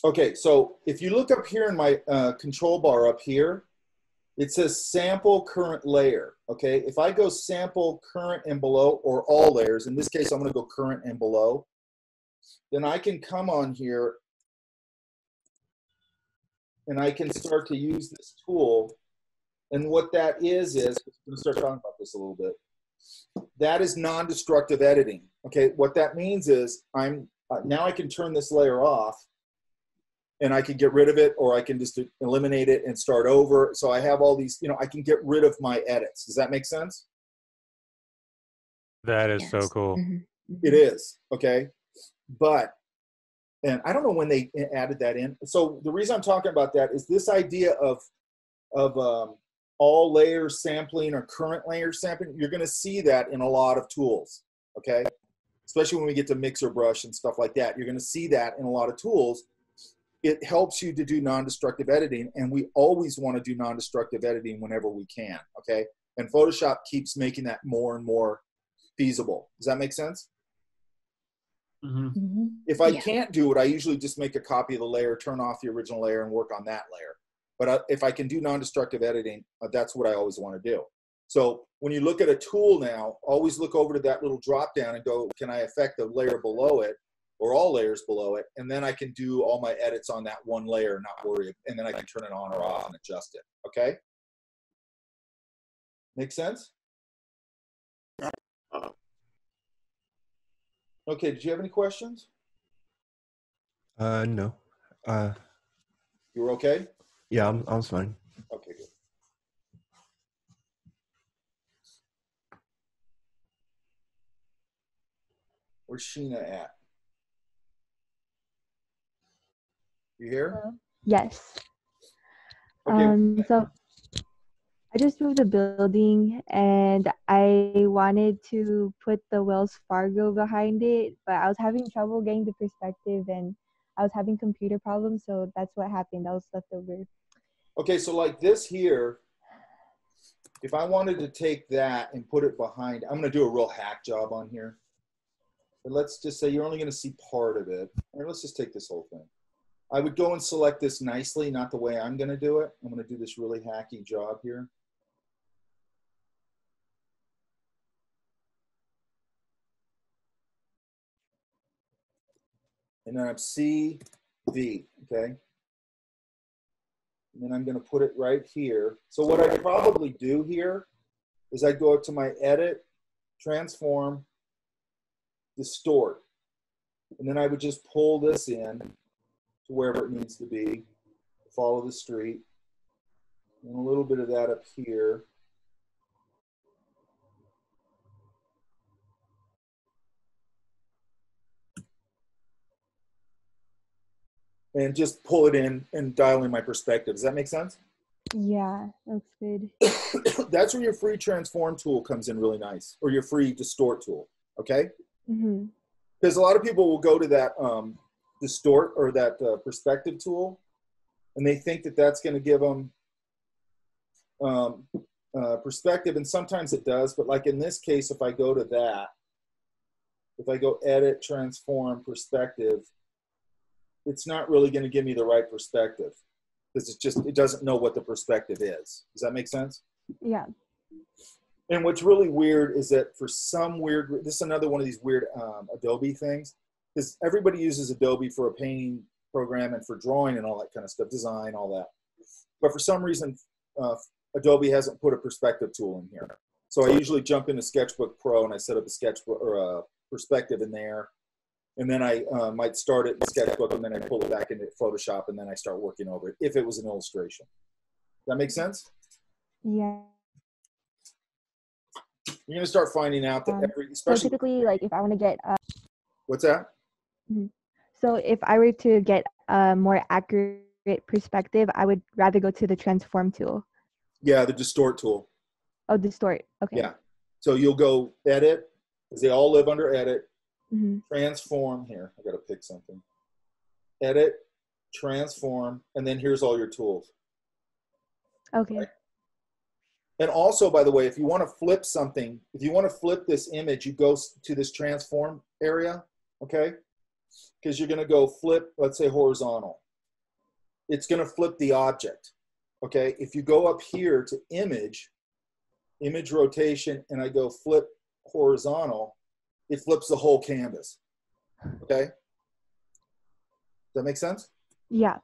Okay, so if you look up here in my control bar up here, it says sample current layer. Okay, if I go sample current and below, or all layers, in this case I'm going to go current and below, then I can come on here and I can start to use this tool. And what that is I'm going to start talking about this a little bit. That is non-destructive editing. Okay, what that means is now I can turn this layer off, and I can get rid of it, or I can just eliminate it and start over. So I have all these, I can get rid of my edits. Does that make sense? That is so cool. It is, okay? And I don't know when they added that in. So the reason I'm talking about that is this idea of all layer sampling or current layer sampling. You're going to see that in a lot of tools, okay? Especially when we get to mixer brush and stuff like that. You're going to see that in a lot of tools. It helps you to do non-destructive editing, and we always want to do non-destructive editing whenever we can, okay? And Photoshop keeps making that more and more feasible. Does that make sense? Mm-hmm. If I can't do it, I usually just make a copy of the layer, turn off the original layer, and work on that layer. But if I can do non-destructive editing, that's what I always want to do. So when you look at a tool now, always look over to that little drop down and go, can I affect the layer below it or all layers below it? And then I can do all my edits on that one layer, not worry. And then I can turn it on or off and adjust it. Okay? Make sense? Okay, did you have any questions? No. You were okay? Yeah, I was fine. Okay, good. Where's Sheena at? You here? Yes. Okay. So I just moved the building and I wanted to put the Wells Fargo behind it, but I was having trouble getting the perspective and I was having computer problems, so that's what happened. That was left over. Okay, so like this here, if I wanted to take that and put it behind, I'm going to do a real hack job on here. But let's just say you're only going to see part of it. Or let's just take this whole thing. I would go and select this nicely, not the way I'm going to do it. I'm going to do this really hacky job here. And then I'm CV, okay? And then I'm going to put it right here. So what I probably do here is I go up to my Edit, Transform, Distort. And then I would just pull this in to wherever it needs to be, follow the street, and a little bit of that up here. And just pull it in and dial in my perspective. Does that make sense? Yeah, that's good. That's where your free transform tool comes in really nice, or your free distort tool, okay? Mm-hmm. Because a lot of people will go to that distort or that perspective tool, and they think that that's going to give them perspective, and sometimes it does, but like in this case, if I go to that, if I go Edit, Transform, Perspective, it's not really going to give me the right perspective because it doesn't know what the perspective is. Does that make sense? Yeah. And what's really weird is that for some weird, this is another one of these weird Adobe things, because everybody uses Adobe for a painting program and for drawing and all that kind of stuff, design, all that. But for some reason, Adobe hasn't put a perspective tool in here. So I usually jump into Sketchbook Pro and I set up a sketchbook or a perspective in there. And then I might start it in Sketchbook and then I pull it back into Photoshop and then I start working over it if it was an illustration. Does that make sense? Yeah. You're going to start finding out that so typically, like if I want to get what's that? So if I were to get a more accurate perspective, I would rather go to the transform tool. Yeah, the distort tool. Oh, distort. Okay. Yeah. So you'll go Edit, because they all live under Edit. Mm-hmm. Transform here. I got to pick something. Edit, Transform, and then here's all your tools. Okay. Right? And also, by the way, if you want to flip something, if you want to flip this image, you go to this Transform area, okay? Because you're going to go flip, let's say horizontal. It's going to flip the object, okay? If you go up here to image rotation, and I go flip horizontal, it flips the whole canvas, okay? Does that make sense? Yeah.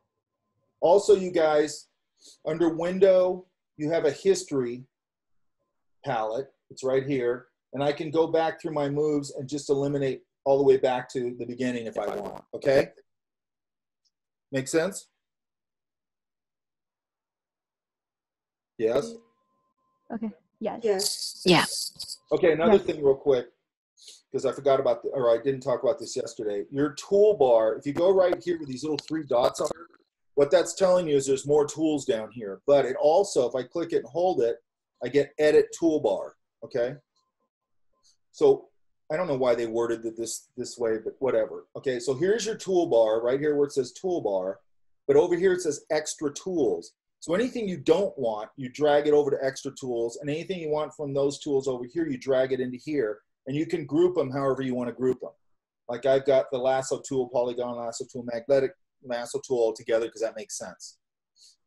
Also, you guys, under Window, you have a history palette. It's right here. And I can go back through my moves and just eliminate all the way back to the beginning if I want, okay? Make sense? Yes? Okay. Yes. Yes. Yeah. Okay, another thing real quick, because I forgot about, or I didn't talk about this yesterday. Your toolbar, if you go right here where these little 3 dots are, what that's telling you is there's more tools down here. But it also, if I click it and hold it, I get Edit Toolbar, okay? So I don't know why they worded it this way, but whatever. Okay, so here's your toolbar, right here where it says Toolbar, but over here it says Extra Tools. So anything you don't want, you drag it over to Extra Tools, and anything you want from those tools over here, you drag it into here, and you can group them however you want to group them. Like I've got the lasso tool, polygon lasso tool, magnetic lasso tool all together because that makes sense.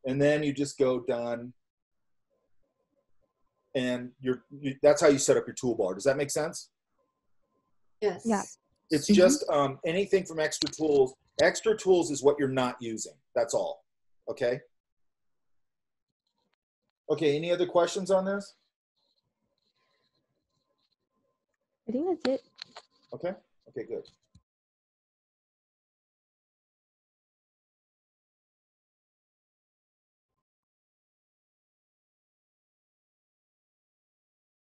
And then you just go done, and that's how you set up your toolbar. Does that make sense? Yes. Yeah. It's just anything from Extra Tools. Extra Tools is what you're not using. That's all. Okay? Okay, any other questions on this? I think that's it. Okay? Okay, good.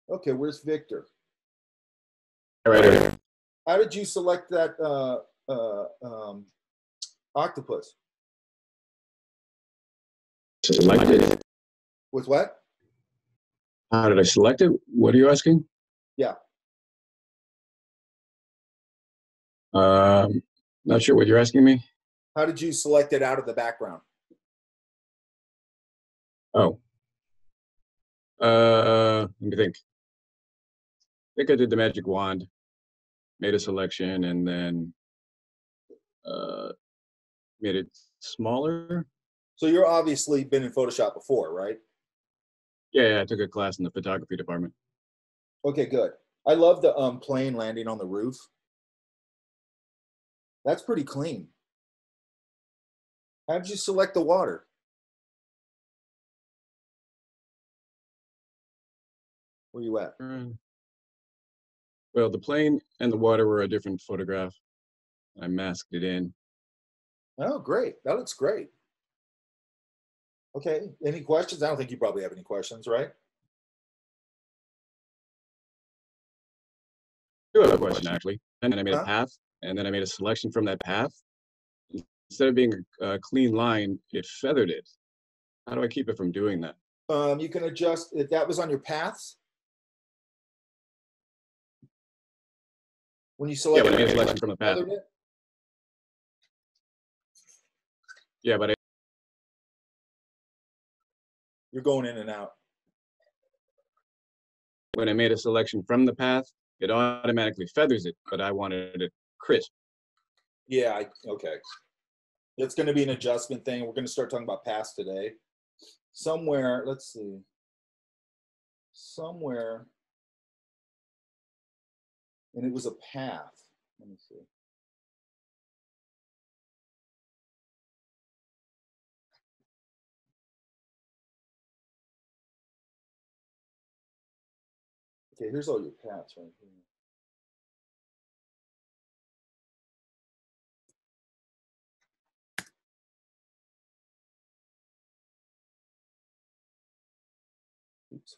Okay, where's Victor? Right here. How did you select that octopus? Selected. With what? How did I select it? What are you asking? Yeah. Not sure what you're asking me. How did you select it out of the background? Oh. Let me think. I think I did the magic wand, made a selection, and then made it smaller. So you're obviously been in Photoshop before, right? Yeah, I took a class in the photography department. Okay, good. I love the plane landing on the roof. That's pretty clean. How did you select the water? Where you at? Well, the plane and the water were a different photograph. I masked it in. Oh, great. That looks great. Okay. Any questions? I don't think you probably have any questions, right? I do have a question, actually. And then I made a path, and then I made a selection from that path. Instead of being a clean line, it feathered it. How do I keep it from doing that? You can adjust, if that was on your paths. When you select, yeah, when I made a selection from the path. Yeah, but you're going in and out. When I made a selection from the path, it automatically feathers it, but I wanted it crisp. Yeah, okay. It's going to be an adjustment thing. We're going to start talking about paths today. Somewhere, let's see. Somewhere, and it was a path. Let me see. Okay, here's all your paths right here. Oops.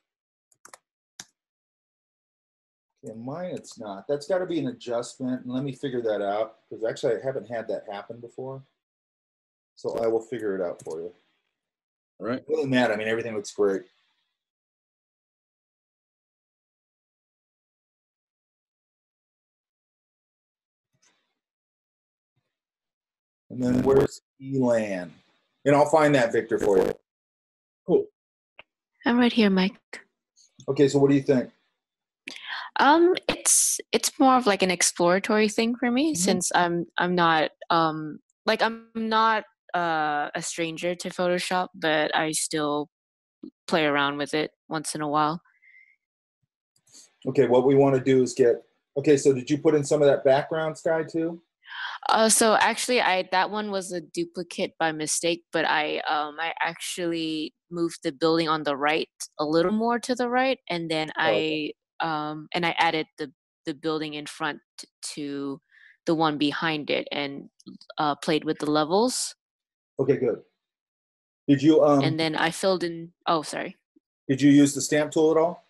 Okay, mine it's not. That's got to be an adjustment. And let me figure that out, because actually I haven't had that happen before. So I will figure it out for you. All right. Other than that, I mean, everything looks great. And then where's Elan? And I'll find that, Victor, for you. Cool. I'm right here, Mike. Okay, so what do you think? It's more of like an exploratory thing for me, since I'm not like I'm not a stranger to Photoshop, but I still play around with it once in a while. Okay, what we want to do is get, okay, so did you put in some of that background, Sky, too? So actually, that one was a duplicate by mistake, but I actually moved the building on the right a little more to the right, and then I added the building in front to the one behind it, and played with the levels. Okay, good. Did you and then I filled in. Oh, sorry. Did you use the stamp tool at all?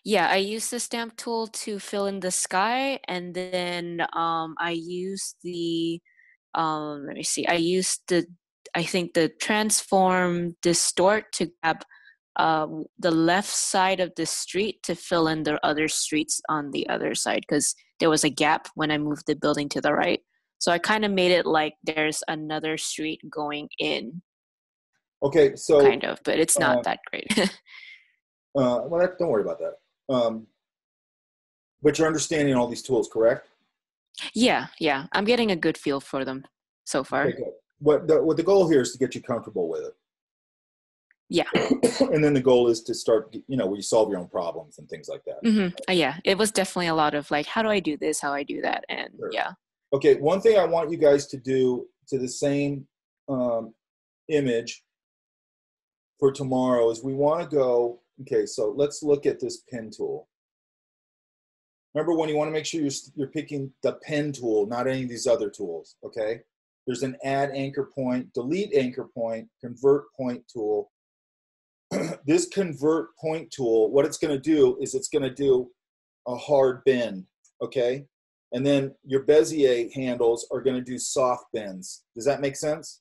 Yeah, I used the stamp tool to fill in the sky, and then I used the let me see. I used the transform distort to grab the left side of the street to fill in the other streets on the other side, because there was a gap when I moved the building to the right. So I kind of made it like there's another street going in. Okay, so kind of, but it's not that great. Well, don't worry about that. But you're understanding all these tools, correct? Yeah, I'm getting a good feel for them so far. Okay, good. What the goal here is to get you comfortable with it. Yeah. And then the goal is to start, where you solve your own problems and things like that. Yeah, it was definitely a lot of like, how do I do this? How I do that? And sure. Yeah. Okay, one thing I want you guys to do to the same image for tomorrow is we want to go, okay, so let's look at this pen tool. Remember, when you want to make sure you're picking the pen tool, not any of these other tools, okay? There's an add anchor point, delete anchor point, convert point tool. This convert point tool, what it's going to do is it's going to do a hard bend, okay? And then your Bezier handles are going to do soft bends. Does that make sense?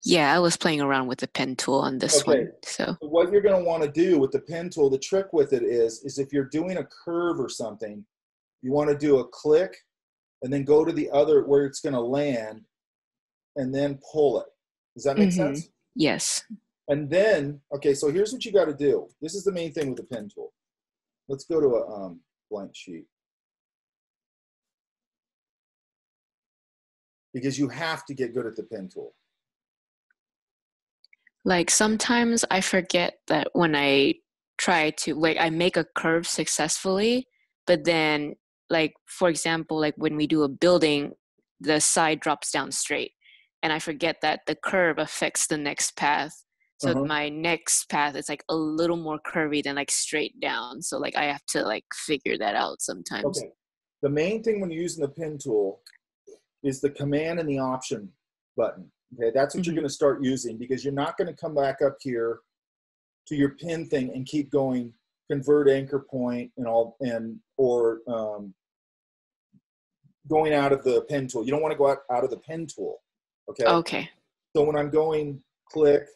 Yeah, I was playing around with the pen tool on this Okay. one. So So what you're going to want to do with the pen tool, the trick with it is if you're doing a curve or something, you want to do a click and then go to the other where it's going to land and then pull it. Does that make sense? Yes. And then, okay, so here's what you got to do. This is the main thing with the pen tool. Let's go to a blank sheet. Because you have to get good at the pen tool. Like sometimes I forget that when I try to, like, I make a curve successfully, but then, like, for example, like when we do a building, the side drops down straight. And I forget that the curve affects the next path. So my next path is like a little more curvy than like straight down. So like I have to like figure that out sometimes. Okay. The main thing when you're using the pen tool is the command and the option button. Okay, that's what you're going to start using, because you're not going to come back up here to your pin thing and keep going convert anchor point and all or going out of the pen tool. You don't want to go out of the pen tool. Okay. Okay. So when I'm going click,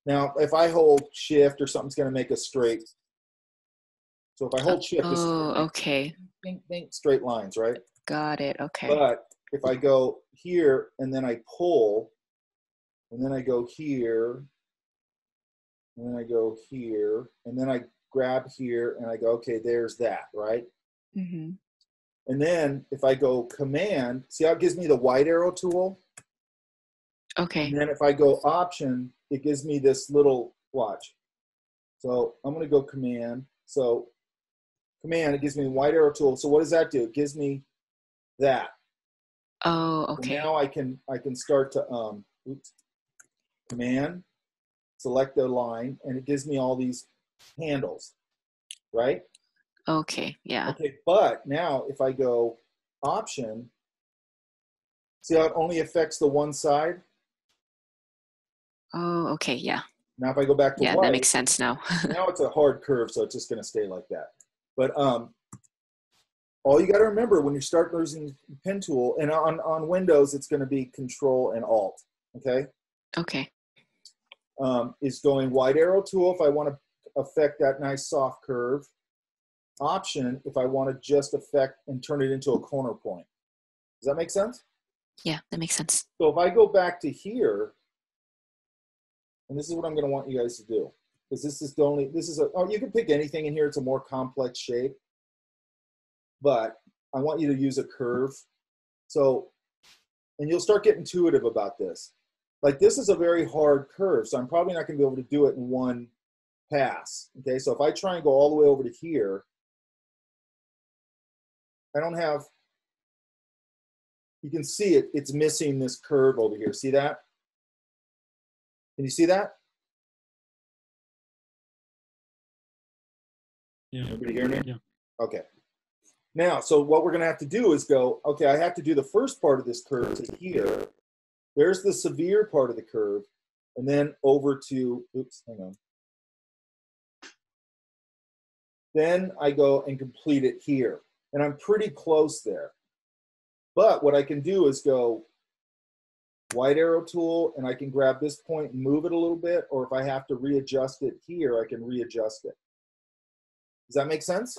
now if I hold shift or something's going to make a straight. So if I hold shift, this is okay. Straight lines, right? Got it. Okay. But if I go here and then I pull, and then I go here, and then I go here, and then I grab here, and I go, okay, there's that, right? And then if I go command, see how it gives me the white arrow tool? Okay. And then if I go option, it gives me this little, watch. So I'm going to go command. So command, it gives me the white arrow tool. So what does that do? It gives me that. Oh, okay. So now I can start to command, select the line, and it gives me all these handles, right? Okay, yeah. Okay, but now if I go option, see how it only affects the one side? Oh, okay, yeah. Now if I go back to yeah, white, that makes sense now. now it's a hard curve, so it's just going to stay like that. But all you got to remember when you start using pen tool, and on Windows, it's going to be Control and Alt, okay? Okay. Is going white arrow tool if I want to affect that nice soft curve. Option if I want to just affect and turn it into a corner point. Does that make sense? Yeah, that makes sense. So if I go back to here, and this is what I'm going to want you guys to do, because this is the only, you can pick anything in here. It's a more complex shape, but I want you to use a curve. So, and you'll start getting intuitive about this. Like this is a very hard curve, so I'm probably not going to be able to do it in one pass. Okay, so if I try and go all the way over to here, I don't have, you can see it, it's missing this curve over here. See that? Can you see that? Yeah. Everybody hear me? Yeah. Okay. Now, so what we're going to have to do is go, okay, I have to do the first part of this curve to here. There's the severe part of the curve, and then over to, oops, hang on. Then I go and complete it here. And I'm pretty close there. But what I can do is go white arrow tool, and I can grab this point and move it a little bit, or if I have to readjust it here, I can readjust it. Does that make sense?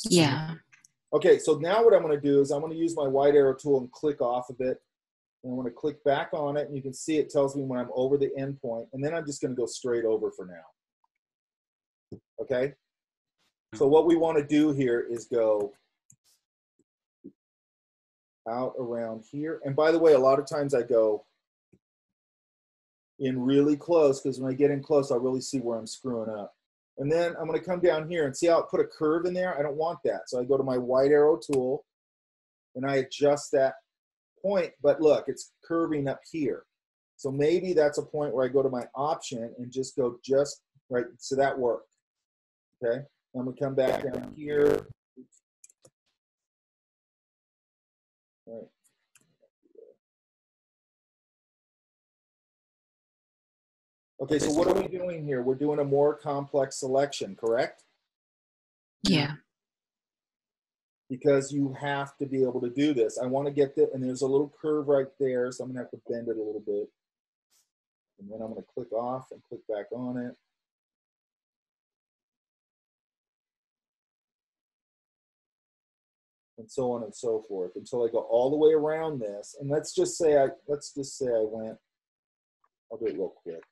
Yeah. Okay, so now what I'm going to do is I'm going to use my white arrow tool and click off of it. And I'm going to click back on it, and you can see it tells me when I'm over the end point, and then I'm just going to go straight over for now. Okay? So what we want to do here is go out around here. And by the way, a lot of times I go in really close, because when I get in close, I'll really see where I'm screwing up. And then I'm going to come down here and see how it put a curve in there? I don't want that. So I go to my white arrow tool, and I adjust that point. But look, it's curving up here. So maybe that's a point where I go to my option and just go just right. So that worked. Okay. I'm going to come back down here. All right. Okay, so what are we doing here? We're doing a more complex selection, correct? Yeah. because you have to be able to do this. I want to get the, and there's a little curve right there, so I'm gonna have to bend it a little bit. And then I'm gonna click off and click back on it. And so on and so forth until I go all the way around this. And let's just say I went, I'll do it real quick.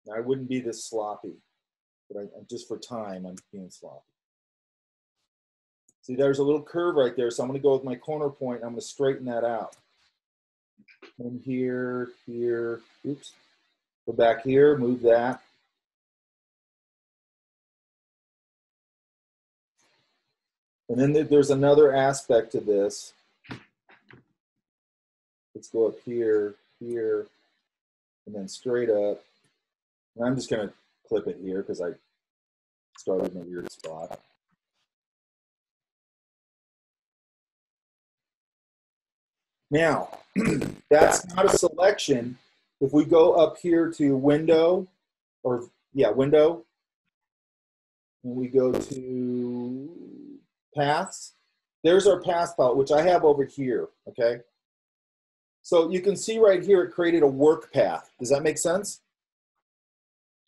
Now, I wouldn't be this sloppy, but just for time, I'm being sloppy. See, there's a little curve right there, so I'm going to go with my corner point, and I'm going to straighten that out. And here, here, oops. Go back here, move that. And then there's another aspect to this. Let's go up here, here, and then straight up. And I'm just going to clip it here because I started in a weird spot. Now, that's not a selection. If we go up here to window, or yeah, window, and we go to paths, there's our path palette, which I have over here, okay? So you can see right here, it created a work path. Does that make sense?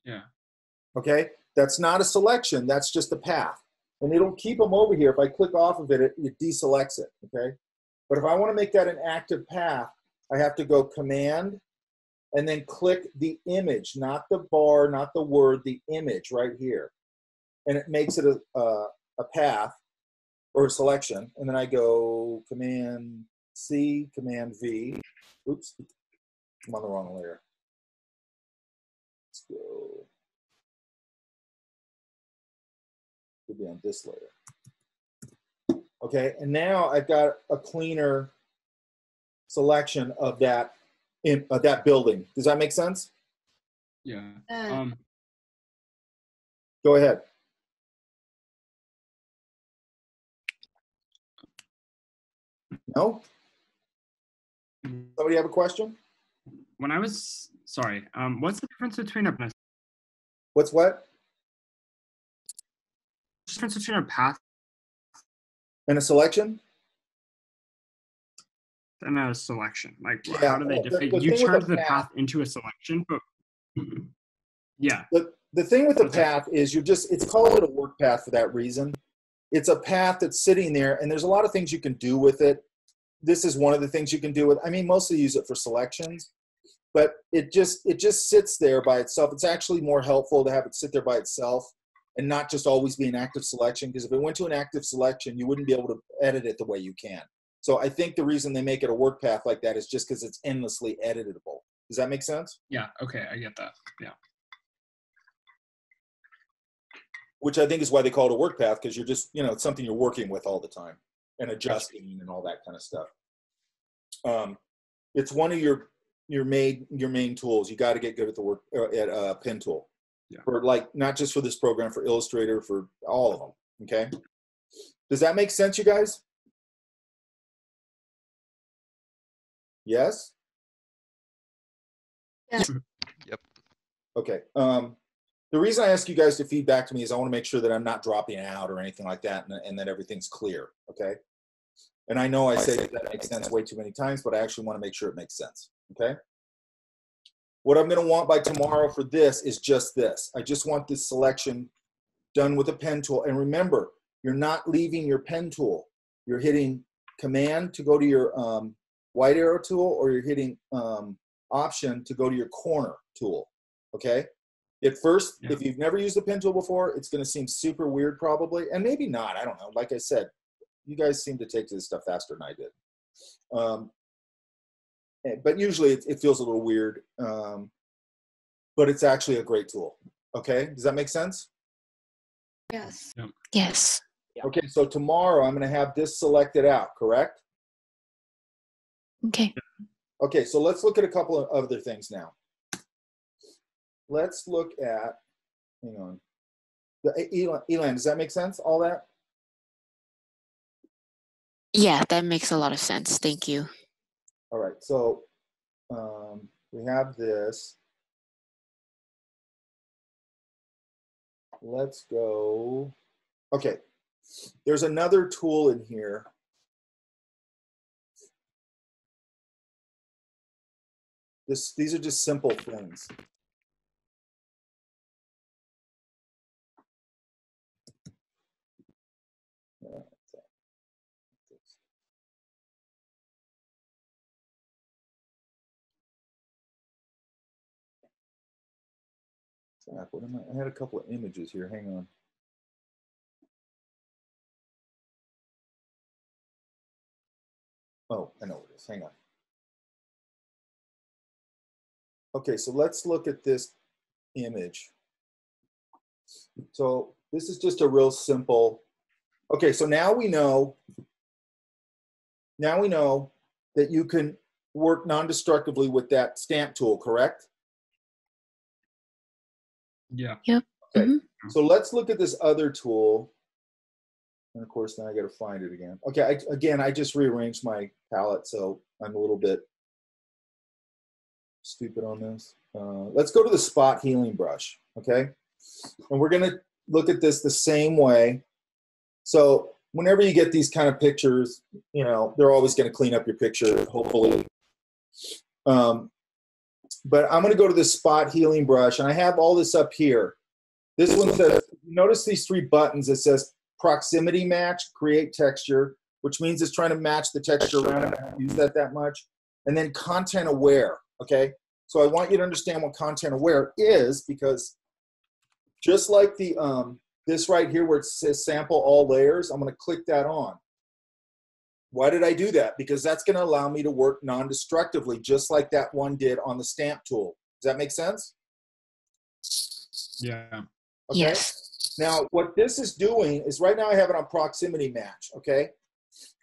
Yeah. Okay, that's not a selection, that's just a path. And it'll keep them over here. If I click off of it, it deselects it, okay? But if I want to make that an active path, I have to go Command and then click the image, not the bar, not the word, the image right here. And it makes it a path or a selection. And then I go Command C, Command V. Oops, I'm on the wrong layer. Let's go. Could be on this layer. Okay, and now I've got a cleaner selection of that that building. Does that make sense? Yeah. Go ahead. No? Somebody have a question? When I was, sorry, what's the difference between a, What's what? the difference between a path And a selection? and a selection? Like, Yeah, how do they differ? the You thing with turned a the path- path into a selection, but yeah. The thing with the path is it's called a work path for that reason. It's a path that's sitting there, and there's a lot of things you can do with it. This is one of the things you can do with, I mean, mostly use it for selections, but it just sits there by itself. It's actually more helpful to have it sit there by itself and not just always be an active selection, because if it went to an active selection, you wouldn't be able to edit it the way you can. So I think the reason they make it a work path like that is just because it's endlessly editable. Does that make sense? Yeah, okay, I get that, yeah. Which I think is why they call it a work path, because you're just, it's something you're working with all the time and adjusting and all that kind of stuff. It's one of your main tools. You got to get good at the work at pen tool. Yeah. For not just for this program, for Illustrator, for all of them. Okay. Does that make sense, you guys? Yes. Yeah. Yep. Okay. The reason I ask you guys to feed back to me is I want to make sure that I'm not dropping out or anything like that, and that everything's clear. Okay. And I know I say that makes sense way too many times, but I actually want to make sure it makes sense. Okay. What I'm going to want by tomorrow for this is just this. I just want this selection done with a pen tool. And remember, you're not leaving your pen tool. You're hitting Command to go to your white arrow tool, or you're hitting Option to go to your corner tool. Okay. At first, if you've never used the pen tool before, it's going to seem super weird probably, and maybe not. I don't know. Like I said, you guys seem to take to this stuff faster than I did. But usually it feels a little weird, but it's actually a great tool. Okay, does that make sense? Yes. Yes. Okay, so tomorrow I'm going to have this selected out, correct? Okay. Okay, so let's look at a couple of other things now. Let's look at, hang on. Elan, does that make sense, all that? Yeah, that makes a lot of sense. Thank you. All right, so we have this. let's go. Okay, there's another tool in here. These are just simple things. What am I had a couple of images here. Hang on. Oh, I know what it is. Hang on. Okay, so let's look at this image. So this is just a real simple. Okay, so now we know that you can work non-destructively with that stamp tool, correct? Yeah. Yep. Okay. So let's look at this other tool. And of course, now I got to find it again. Okay, I just rearranged my palette, so I'm a little bit stupid on this. Let's go to the spot healing brush, okay? And we're going to look at this the same way. So whenever you get these kind of pictures, you know, they're always going to clean up your picture, hopefully. But I'm going to go to the spot healing brush, and I have all this up here. This one says, notice these three buttons. It says proximity match, create texture, which means it's trying to match the texture around it. I don't use that much. And then content aware, okay? So I want you to understand what content aware is, because just like the this right here where it says sample all layers, I'm going to click that on. Why did I do that? Because that's going to allow me to work non-destructively, just like that one did on the stamp tool. Does that make sense? Yeah. Okay. Yes. Now, what this is doing is right now I have it on proximity match, okay?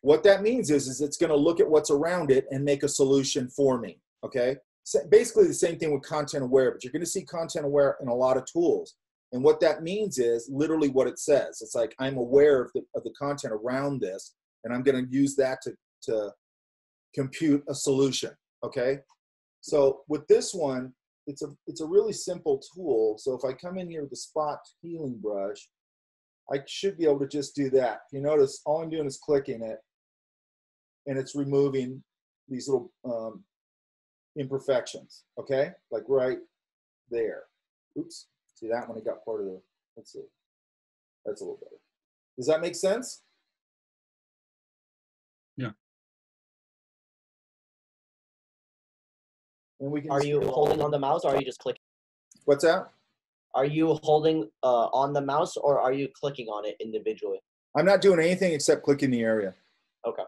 What that means is it's going to look at what's around it and make a solution for me, okay? So basically the same thing with content aware, but you're going to see content aware in a lot of tools. And what that means is literally what it says. It's like I'm aware of the content around this, and I'm going to use that to compute a solution, okay? So with this one, it's a really simple tool. So if I come in here with the spot healing brush, I should be able to just do that. You notice all I'm doing is clicking it, and it's removing these little imperfections, okay? Like right there. Oops, see that one, it got part of the, let's see. That's a little better. Does that make sense? Yeah. And we can Are you holding on the mouse, or are you just clicking? What's that? Are you holding on the mouse, or are you clicking on it individually? I'm not doing anything except clicking the area. Okay.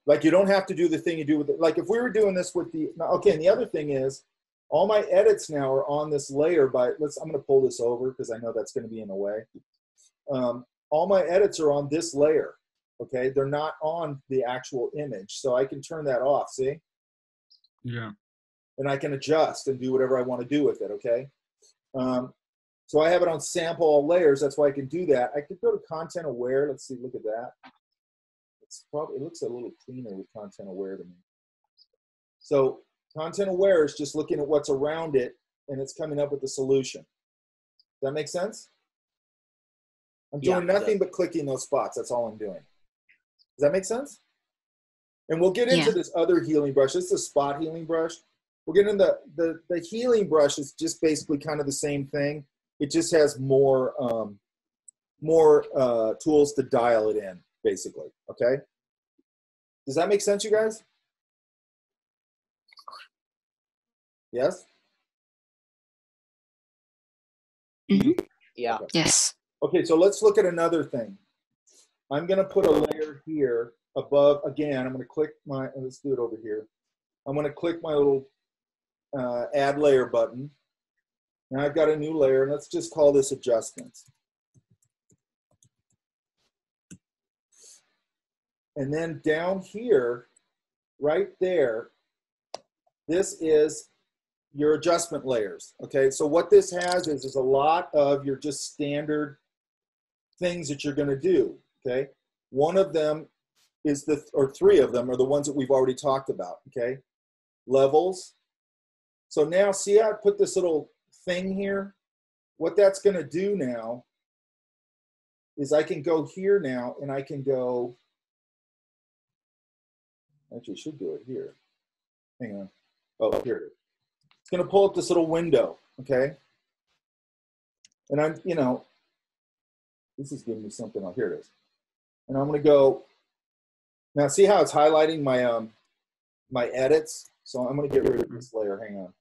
Like you don't have to do the thing you do with it. Like if we were doing this with the, okay, and the other thing is, all my edits now are on this layer by, I'm going to pull this over because I know that's going to be in the way. All my edits are on this layer, okay? They're not on the actual image. So I can turn that off, see? Yeah. And I can adjust and do whatever I want to do with it, okay? So I have it on sample all layers. That's why I can do that. I could go to content aware. Let's see, look at that. It looks a little cleaner with content aware to me. So content aware is just looking at what's around it, and it's coming up with the solution. Does that make sense? I'm doing nothing but clicking those spots. That's all I'm doing. Does that make sense? And we'll get into this other healing brush. This is a spot healing brush. We'll get into the healing brush is just basically kind of the same thing. It just has more tools to dial it in, basically. Okay. Does that make sense, you guys? Yes. Mm-hmm. Yeah. Okay. Yes. Okay, so let's look at another thing. I'm going to put a layer here above. Again, I'm going to click my. Let's do it over here. I'm going to click my little add layer button. Now I've got a new layer, and let's just call this adjustments. And then down here, right there, this is your adjustment layers. Okay, so what this has is a lot of your just standard things that you're going to do. Okay, one of them is or three of them are the ones that we've already talked about. Okay, levels. So now see how I put this little thing here what that's going to do now is I can go here now and I can go, actually I should do it here. Hang on. Oh, here it is. It's going to pull up this little window, okay? And I'm, you know, this is giving me something. Oh, here it is. And I'm going to go, now see how it's highlighting my, my edits? So I'm going to get rid of this layer. Hang on.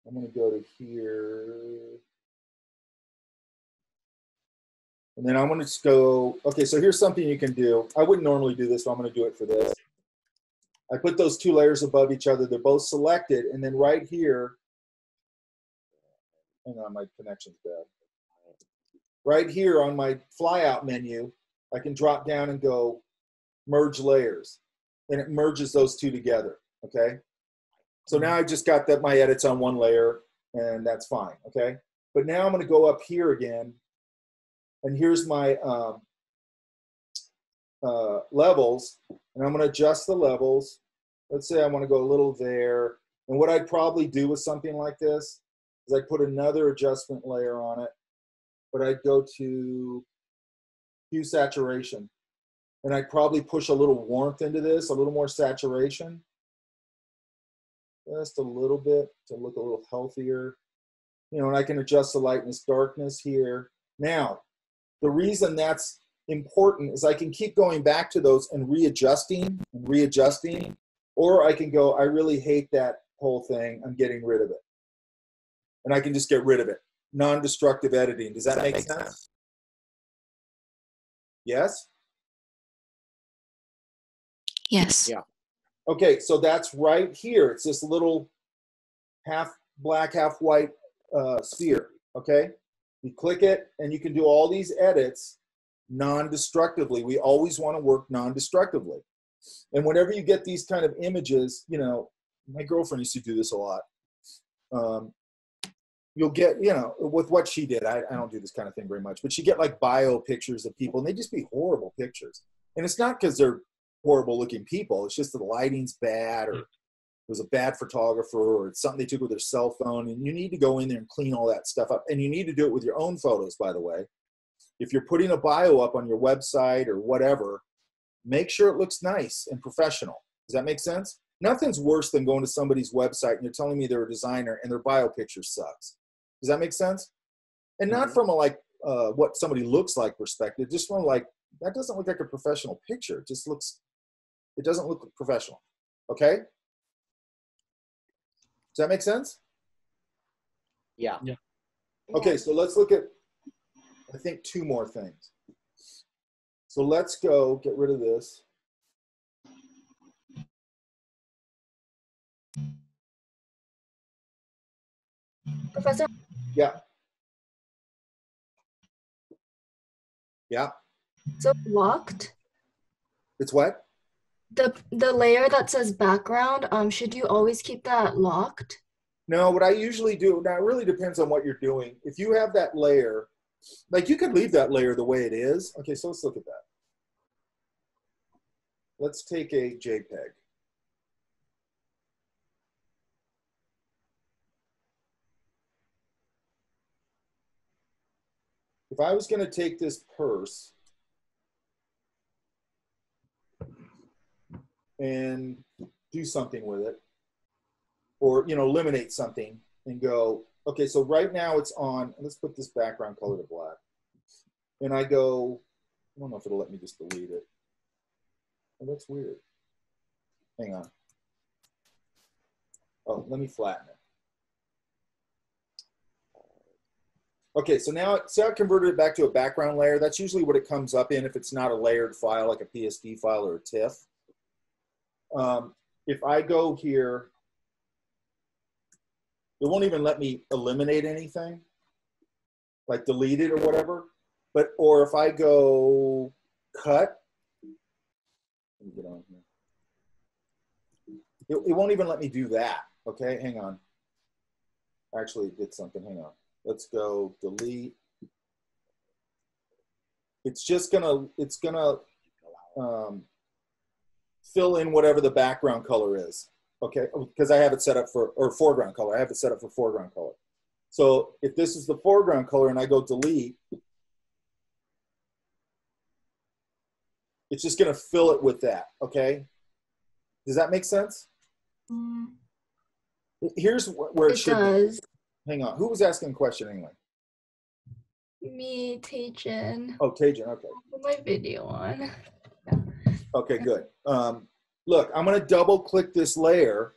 I'm going to go to here. And then I'm going to just go, okay, so here's something you can do. I wouldn't normally do this, but I'm going to do it for this. I put those two layers above each other. They're both selected. And then right here, hang on, my connection's bad. Right here on my flyout menu, I can drop down and go merge layers. And it merges those two together, okay? So now I've just got that my edits on one layer, and that's fine, okay? But now I'm going to go up here again, and here's my levels, and I'm going to adjust the levels. Let's say I want to go a little there. And what I'd probably do with something like this is I'd put another adjustment layer on it, but I'd go to hue saturation. And I'd probably push a little warmth into this, a little more saturation. Just a little bit to look a little healthier. You know, and I can adjust the lightness, darkness here. Now, the reason that's important is I can keep going back to those and readjusting, or I can go, I really hate that whole thing, I'm getting rid of it. And I can just get rid of it. Non-destructive editing. Does that make sense? Yes? Yes. Yeah. Okay, so that's right here. It's this little half black, half white sphere, okay? You click it, and you can do all these edits non-destructively. We always want to work non-destructively. And whenever you get these kind of images, you know, my girlfriend used to do this a lot. You'll get, you know, with what she did, I don't do this kind of thing very much, but she get like bio pictures of people, and they just be horrible pictures. And it's not because they're horrible looking people. It's just the lighting's bad, or it was a bad photographer, or it's something they took with their cell phone. And you need to go in there and clean all that stuff up. And you need to do it with your own photos, by the way. If you're putting a bio up on your website or whatever, make sure it looks nice and professional. Does that make sense? Nothing's worse than going to somebody's website and they're telling me they're a designer and their bio picture sucks. Does that make sense? And not from a like what somebody looks like perspective, just from like, that doesn't look like a professional picture. It just looks, it doesn't look professional. Okay? Does that make sense? Yeah. Yeah. Okay, so let's look at, I think, two more things. So let's go get rid of this. Professor? Yeah. Yeah. So locked? It's what? The layer that says background, should you always keep that locked? No, what I usually do, now it really depends on what you're doing. If you have that layer, like you could leave that layer the way it is. Okay, so let's look at that. Let's take a JPEG. If I was going to take this purse and do something with it, or, you know, eliminate something and go, okay, so right now it's on, let's put this background color to black. And I go, I don't know if it'll let me just delete it. Oh, that's weird. Hang on. Oh, let me flatten it. Okay, so now, see how I converted it back to a background layer? That's usually what it comes up in if it's not a layered file, like a PSD file or a TIFF. If I go here, it won't even let me eliminate anything, like delete it or whatever. But, or if I go cut, let me get on here. It won't even let me do that. Okay, hang on. Actually, it did something. Hang on. Let's go delete. It's just gonna, fill in whatever the background color is. Okay, because I have it set up for, or foreground color. I have it set up for foreground color. So if this is the foreground color and I go delete, it's just going to fill it with that, okay? Does that make sense? Here's where it should does. Be. Hang on. Who was asking a question anyway? Me, Tajan. Oh, Tajan, okay. Put my video on. Okay, good. Look, I'm going to double click this layer,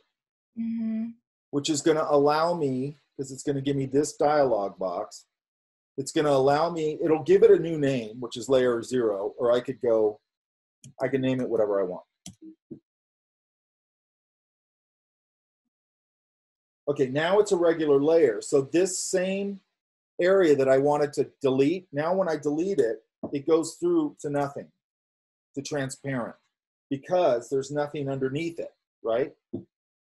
which is going to allow me, because it's going to give me this dialog box. It's going to allow me, it'll give it a new name, which is layer 0, or I could go, I can name it whatever I want. Okay, now it's a regular layer. So this same area that I wanted to delete, now when I delete it, it goes through to nothing, to transparent, because there's nothing underneath it, right?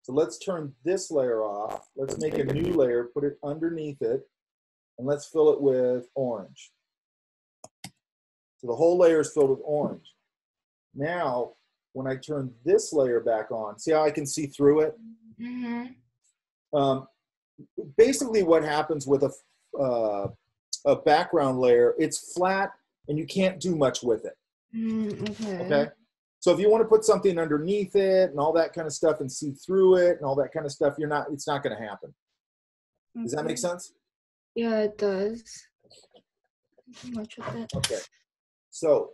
So let's turn this layer off. Let's make a new layer, put it underneath it, and let's fill it with orange. So the whole layer is filled with orange. Now, when I turn this layer back on, see how I can see through it? Basically what happens with a background layer, it's flat and you can't do much with it. Okay. So if you want to put something underneath it and all that kind of stuff and see through it and all that kind of stuff, it's not going to happen. Does that make sense? Yeah, it does. Much with it. Okay. So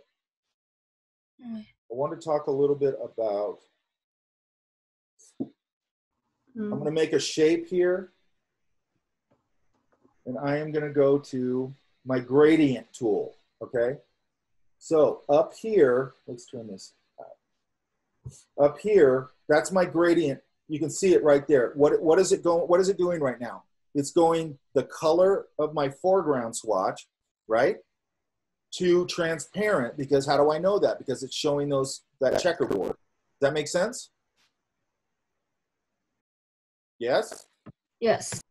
I want to talk a little bit about, I'm going to make a shape here. And I am going to go to my gradient tool, okay? So up here, let's turn this out. Up here, that's my gradient. You can see it right there. What is it doing right now? It's going the color of my foreground swatch, right, to transparent, because how do I know that? Because it's showing that checkerboard. Does that make sense? Yes? Yes.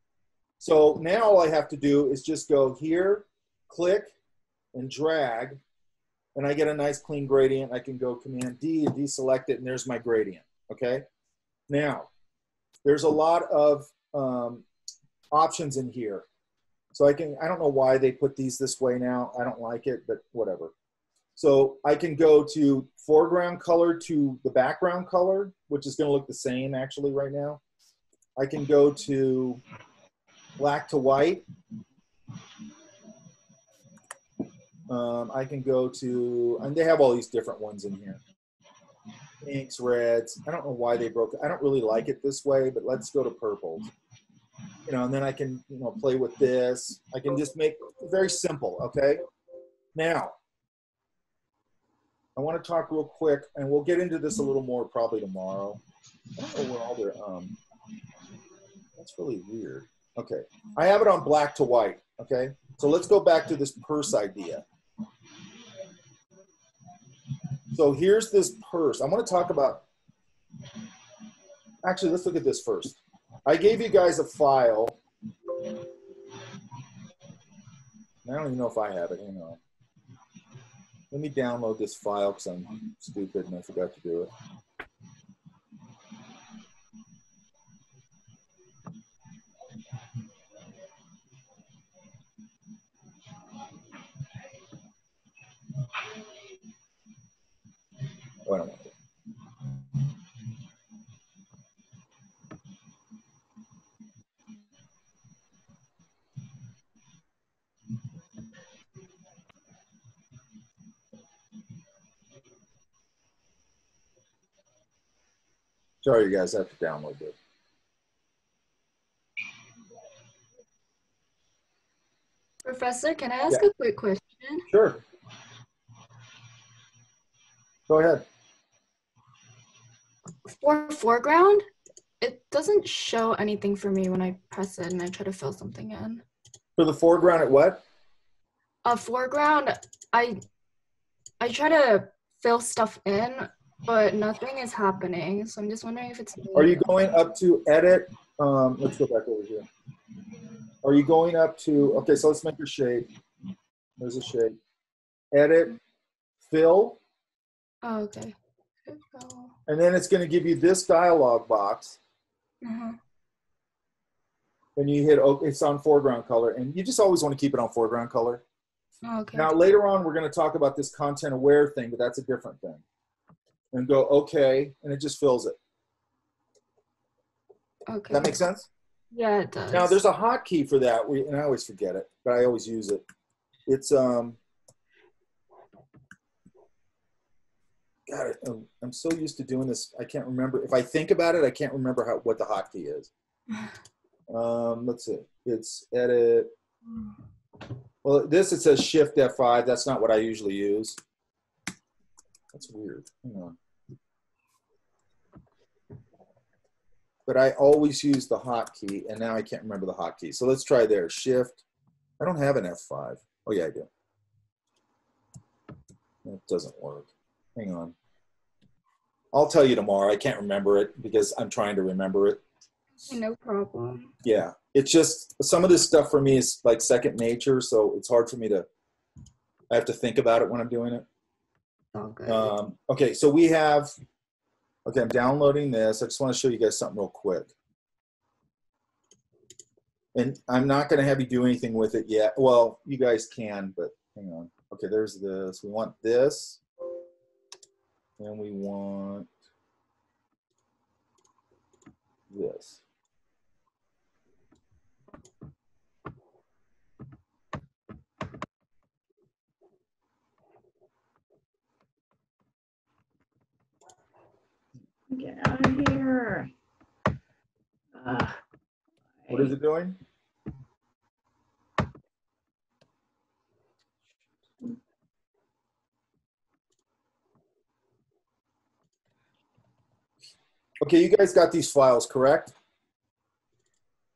So now all I have to do is just go here, click, and drag, and I get a nice clean gradient. I can go Command D and deselect it, and there's my gradient, okay? Now, there's a lot of options in here. So I don't know why they put these this way now. I don't like it, but whatever. So I can go to foreground color to the background color, which is going to look the same actually right now. I can go to black to white. I can go to, and they have all these different ones in here. Pinks, reds. I don't know why they broke it. I don't really like it this way, but let's go to purples. You know, and then I can, play with this. I can just make it very simple, okay? Now, I want to talk real quick, and we'll get into this a little more probably tomorrow. I don't know where all their, that's really weird. Okay, I have it on black to white, okay? So let's go back to this purse idea. So here's this purse. I want to talk about, actually, let's look at this first. I gave you guys a file. I don't even know if I have it. Hang on. Let me download this file because I'm stupid and I forgot to do it. Oh, I don't want it. Sorry, you guys, I have to download this. Professor, can I ask a quick question? Sure. Go ahead. For foreground, it doesn't show anything for me when I press it and I try to fill something in. For the foreground at what? Foreground, I try to fill stuff in, but nothing is happening. So I'm just wondering if it's me. Are you going up to edit? Let's go back over here. Are you going up to, okay, so let's make a shape. There's a shape. Edit, fill. Oh, okay. And then it's going to give you this dialog box. and you hit, it's on foreground color, and you just always want to keep it on foreground color. Okay. Now, later on, we're going to talk about this content aware thing, but that's a different thing. And go, okay, and it just fills it. Okay. Does that make sense? Yeah, it does. Now, there's a hotkey for that, and I always forget it, but I always use it. It's, God, I'm so used to doing this, I can't remember. If I think about it, I can't remember what the hotkey is. Let's see. It's edit. Well, it says Shift F5. That's not what I usually use. That's weird. Hang on. But I always use the hotkey, and now I can't remember the hotkey. So let's try there. Shift. I don't have an F5. Oh, yeah, I do. It doesn't work. Hang on. I'll tell you tomorrow. I can't remember it because I'm trying to remember it. No problem. Yeah. It's just some of this stuff for me is like second nature, so it's hard for me to, I have to think about it when I'm doing it. Okay. Okay, so we have, okay, I'm downloading this. I just want to show you guys something real quick. And I'm not going to have you do anything with it yet. Well, you guys can, but hang on. Okay, there's this. We want this. And we want this. Get out of here. What is it doing? Okay, you guys got these files, correct?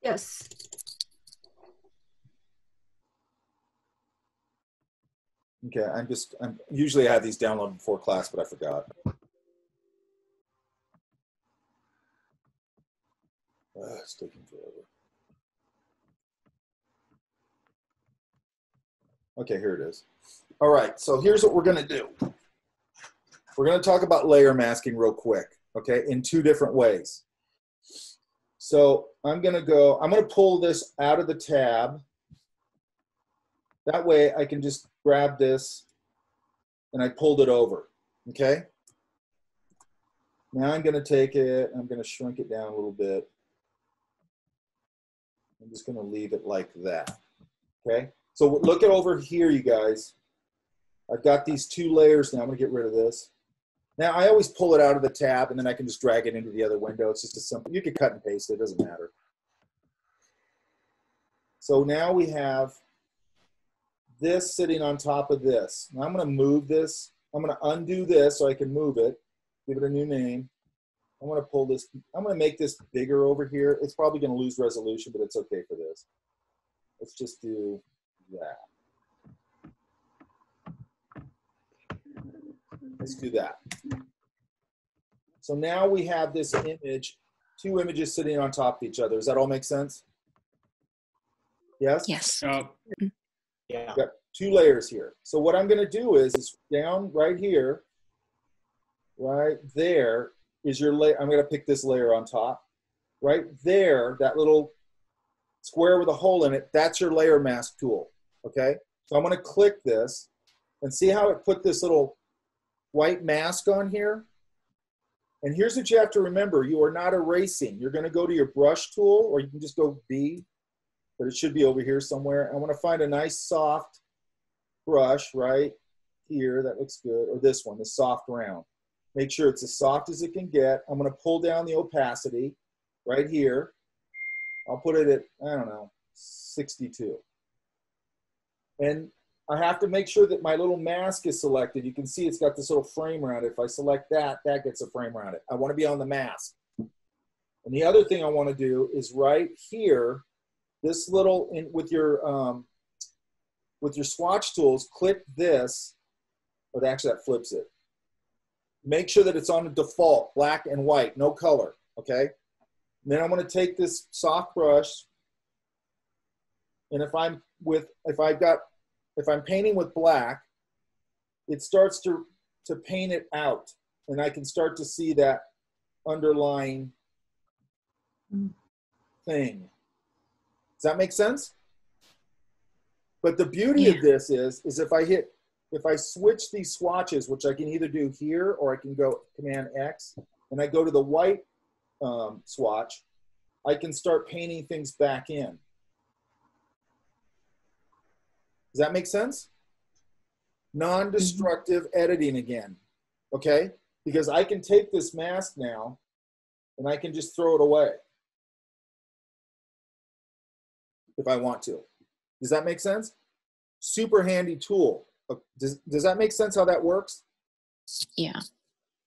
Yes. Okay, I'm usually I have these downloaded before class, but I forgot. It's taking forever. Okay, here it is. All right, so here's what we're gonna do. We're gonna talk about layer masking real quick, okay, in two different ways. So I'm gonna pull this out of the tab. That way I can just grab this and I pulled it over, okay? Now I'm gonna take it, I'm gonna shrink it down a little bit. I'm just gonna leave it like that, okay? So look at over here, you guys. I've got these two layers now. I'm gonna get rid of this. Now I always pull it out of the tab and then I can just drag it into the other window. It's just a simple, you can cut and paste it, doesn't matter. So now we have this sitting on top of this. Now I'm gonna move this. I'm gonna undo this so I can move it, give it a new name. I'm gonna pull this, I'm gonna make this bigger over here. It's probably gonna lose resolution, but it's okay for this. Let's just do that. Let's do that. So now we have this image, two images sitting on top of each other. Does that all make sense? Yes? Yes. Yeah. Got two layers here. So what I'm gonna do is down right here, right there is your layer. I'm gonna pick this layer on top. Right there, that little square with a hole in it, that's your layer mask tool, okay? So I'm gonna click this and see how it put this little white mask on here? And here's what you have to remember. You are not erasing. You're gonna go to your brush tool, or you can just go B, but it should be over here somewhere. I wanna find a nice soft brush right here. That looks good. Or this one, the soft round. Make sure it's as soft as it can get. I'm gonna pull down the opacity right here. I'll put it at, I don't know, 62. And I have to make sure that my little mask is selected. You can see it's got this little frame around it. If I select that, that gets a frame around it. I want to be on the mask. And the other thing I want to do is right here, this little, with your swatch tools, click this, or actually that flips it. Make sure that it's on the default, black and white, no color, okay? And then I'm going to take this soft brush, and if I'm painting with black, it starts to paint it out, and I can start to see that underlying thing. Does that make sense? But the beauty of this is if I switch these swatches, which I can either do here or I can go Command X, and I go to the white swatch, I can start painting things back in. Does that make sense? Non-destructive editing again, okay? Because I can take this mask now and I can just throw it away if I want to. Does that make sense? Super handy tool. Does that make sense how that works? Yeah.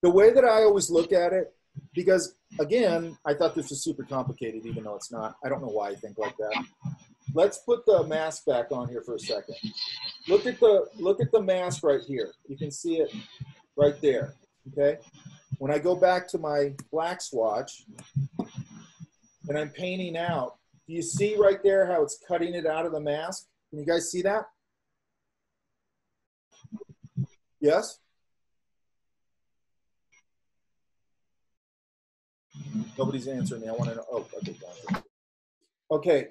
The way that I always look at it, because again, I thought this was super complicated, even though it's not. I don't know why I think like that. Let's put the mask back on here for a second. Look at the mask right here. You can see it right there, okay? When I go back to my black swatch and I'm painting out, do you see right there how it's cutting it out of the mask? Can you guys see that? Yes? Nobody's answering me. I want to know. Oh, okay, gotcha. Okay.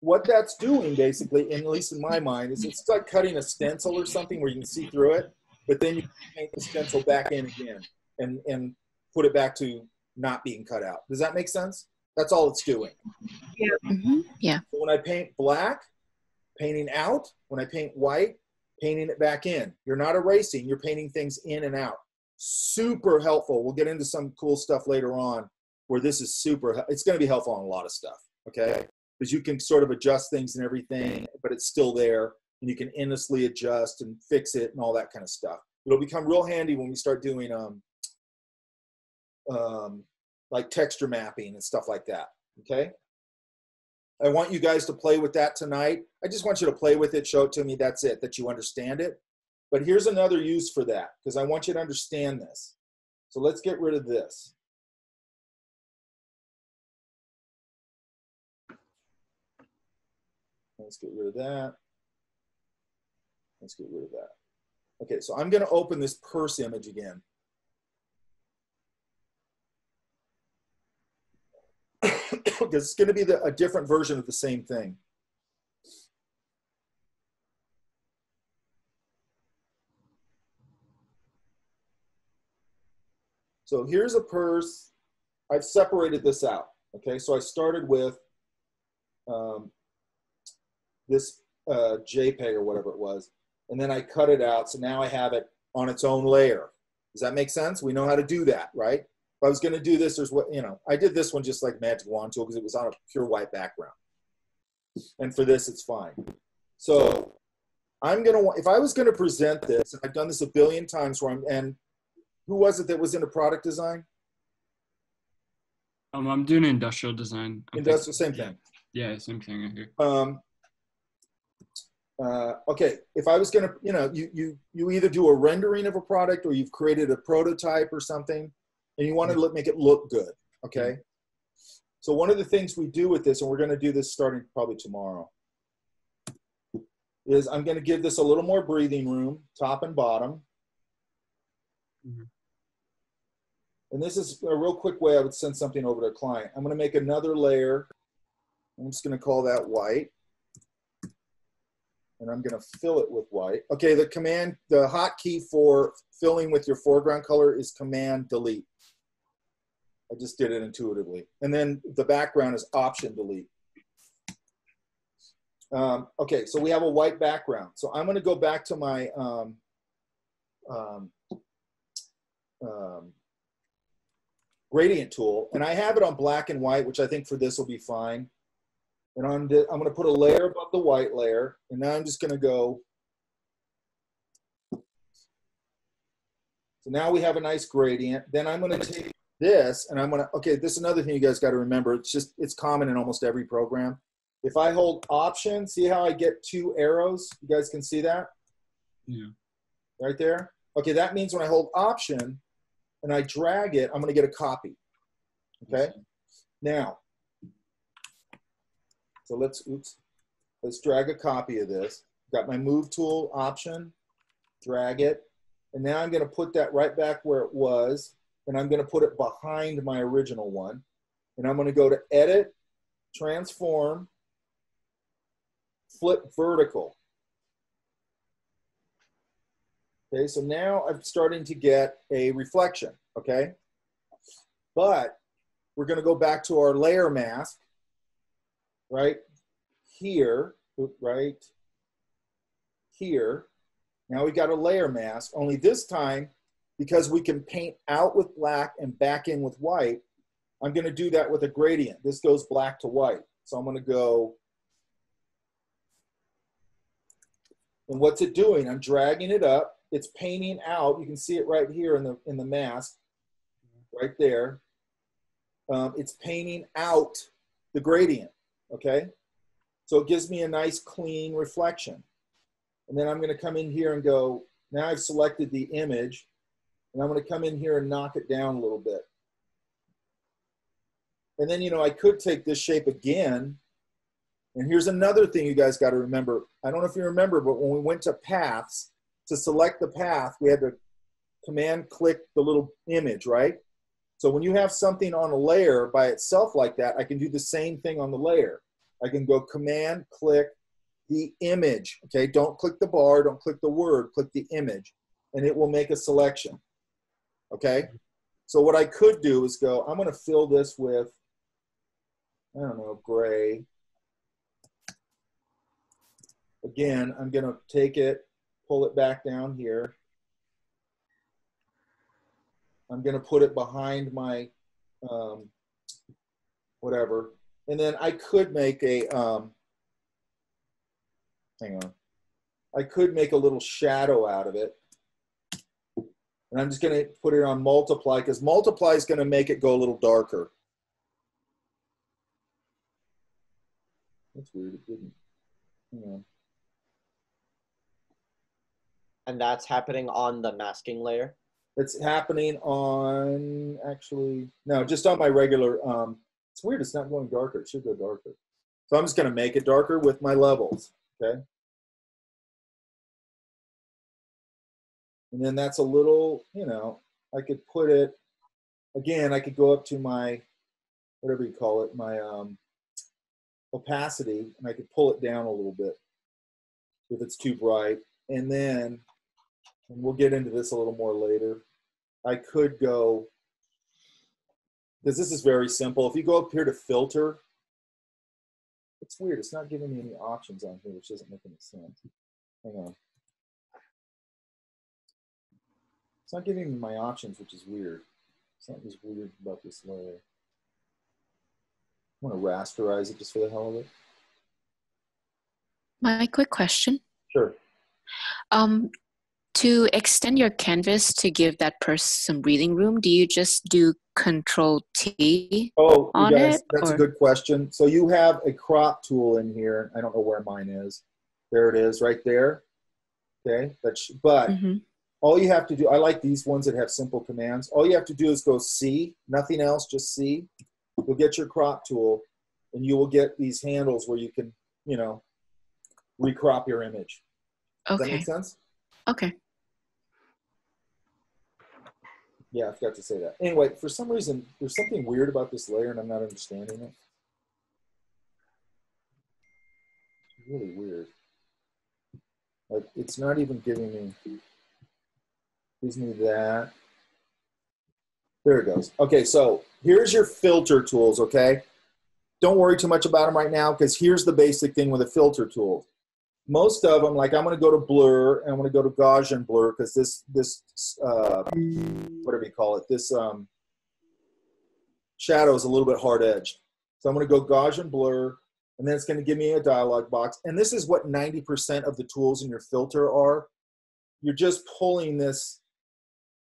What that's doing basically, and at least in my mind, is it's like cutting a stencil or something where you can see through it, but then you can paint the stencil back in again and put it back to not being cut out. Does that make sense? That's all it's doing. Yeah. Mm-hmm. Yeah. So when I paint black, painting out. When I paint white, painting it back in. You're not erasing, you're painting things in and out. Super helpful. We'll get into some cool stuff later on where this is super, it's going to be helpful on a lot of stuff, okay? Because you can sort of adjust things and everything, but it's still there, and you can endlessly adjust and fix it and all that kind of stuff. It'll become real handy when we start doing like texture mapping and stuff like that, okay? I want you guys to play with that tonight. I just want you to play with it, show it to me, that's it, that you understand it. But here's another use for that, because I want you to understand this. So let's get rid of this. Let's get rid of that. Let's get rid of that. Okay, so I'm going to open this purse image again. Because it's going to be a different version of the same thing. So here's a purse. I've separated this out. Okay, so I started with this JPEG or whatever it was, and then I cut it out. So now I have it on its own layer. Does that make sense? We know how to do that, right? If I was going to do this, there's what, you know, I did this one just like Magic Wand tool because it was on a pure white background. And for this, it's fine. So I'm going to, if I was going to present this, and I've done this a billion times where and who was it that was into product design? I'm doing industrial design. Industrial, same thing. Yeah, same thing I hear. Okay, if I was going to, you know, you either do a rendering of a product or you've created a prototype or something, and you want to make it look good, okay? So one of the things we do with this, and we're going to do this starting probably tomorrow, is I'm going to give this a little more breathing room, top and bottom. Mm-hmm. And this is a real quick way I would send something over to a client. I'm going to make another layer. I'm just going to call that white. And I'm going to fill it with white. Okay, the hotkey for filling with your foreground color is Command Delete. I just did it intuitively. And then the background is Option Delete. Okay, so we have a white background. So I'm going to go back to my gradient tool, and I have it on black and white, which I think for this will be fine. And I'm going to put a layer above the white layer, and now I'm just going to go. So now we have a nice gradient. Then I'm going to take this, and I'm going to, okay, this is another thing you guys got to remember. It's common in almost every program. If I hold Option, see how I get two arrows? You guys can see that? Yeah. Right there? Okay, that means when I hold Option and I drag it, I'm going to get a copy. Okay? Now, so let's drag a copy of this. Got my Move tool, Option, drag it. And now I'm going to put that right back where it was, and I'm going to put it behind my original one. And I'm going to go to Edit, transform, flip vertical. Okay, so now I'm starting to get a reflection, okay? But we're gonna go back to our layer mask, right here, right here. Now we got a layer mask, only this time, because we can paint out with black and back in with white, I'm gonna do that with a gradient. This goes black to white. So I'm gonna go, and what's it doing? I'm dragging it up. It's painting out. You can see it right here in the mask, right there. It's painting out the gradient, okay? So it gives me a nice clean reflection. And then I'm gonna come in here and go, now I've selected the image, and I'm gonna come in here and knock it down a little bit. And then, you know, I could take this shape again. And here's another thing you guys gotta remember. I don't know if you remember, but when we went to paths, to select the path, we had to command click the little image, right? So when you have something on a layer by itself like that, I can do the same thing on the layer. I can go command click the image, okay? Don't click the bar, don't click the word, click the image, and it will make a selection, okay? So what I could do is go, I'm gonna fill this with, I don't know, gray. Again, I'm gonna take it, pull it back down here. I'm gonna put it behind my whatever. And then I could make a, hang on. I could make a little shadow out of it. And I'm just gonna put it on multiply, because multiply is gonna make it go a little darker. That's weird, it didn't. Hang on. And that's happening on the masking layer? It's happening on, actually, no, just on my regular, it's weird, it's not going darker. It should go darker. So I'm just gonna make it darker with my levels, okay? And then that's a little, you know, I could put it, again, I could go up to my, whatever you call it, my opacity, and I could pull it down a little bit if it's too bright. And then, and we'll get into this a little more later, I could go, because this is very simple. If you go up here to filter, it's weird. It's not giving me any options on here, which doesn't make any sense. Hang on. It's not giving me my options, which is weird. Something's weird about this layer. I want to rasterize it just for the hell of it. My quick question. Sure. To extend your canvas to give that person some breathing room, do you just do Control T on guys, it? That's a good question. So you have a crop tool in here. I don't know where mine is. There it is, right there. Okay, but all you have to do, I like these ones that have simple commands. All you have to do is go C, nothing else, just C. You'll get your crop tool, and you will get these handles where you can, you know, recrop your image. Does that make sense? Okay. Yeah, I forgot to say that. Anyway, for some reason, there's something weird about this layer, and I'm not understanding it. It's really weird. Like, it's not even giving me, gives me that. There it goes. Okay, so here's your filter tools, okay? Don't worry too much about them right now, because here's the basic thing with a filter tool. Most of them, like I'm going to go to blur, and I'm going to go to Gaussian blur, because this whatever you call it, this shadow is a little bit hard-edged. So I'm going to go Gaussian blur, and then it's going to give me a dialog box. And this is what 90% of the tools in your filter are. You're just pulling this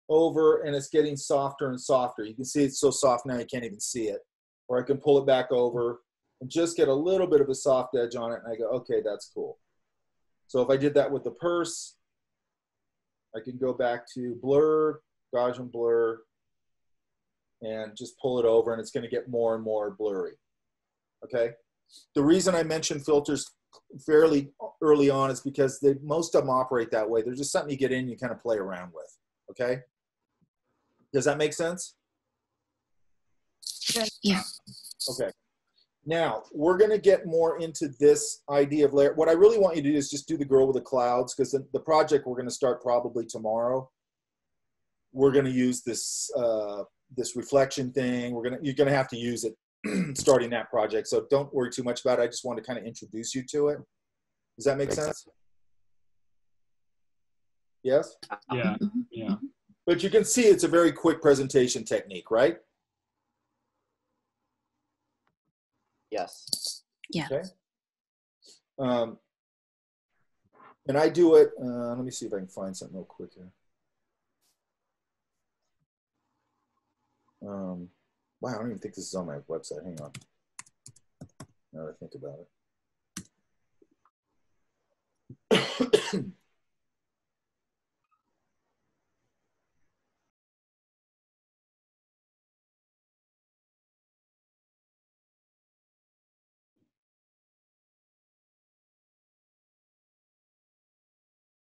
over, and it's getting softer and softer. You can see it's so soft now you can't even see it. Or I can pull it back over and just get a little bit of a soft edge on it, and I go, okay, that's cool. So if I did that with the purse, I can go back to blur, Gaussian blur, and just pull it over, and it's going to get more and more blurry. Okay? The reason I mentioned filters fairly early on is because most of them operate that way. They're just something you get in and you kind of play around with. Okay? Does that make sense? Yeah. Okay. Now, we're going to get more into this idea of layer. What I really want you to do is just do the girl with the clouds, because the project we're going to start probably tomorrow. We're going to use this this reflection thing. You're going to have to use it starting that project. So don't worry too much about it. I just want to kind of introduce you to it. Does that make sense? Yes? Yeah. Yeah. But you can see it's a very quick presentation technique, right? Yes. Yeah. Okay. And I do it, let me see if I can find something real quick here. Wow, I don't even think this is on my website. Hang on. Now that I think about it.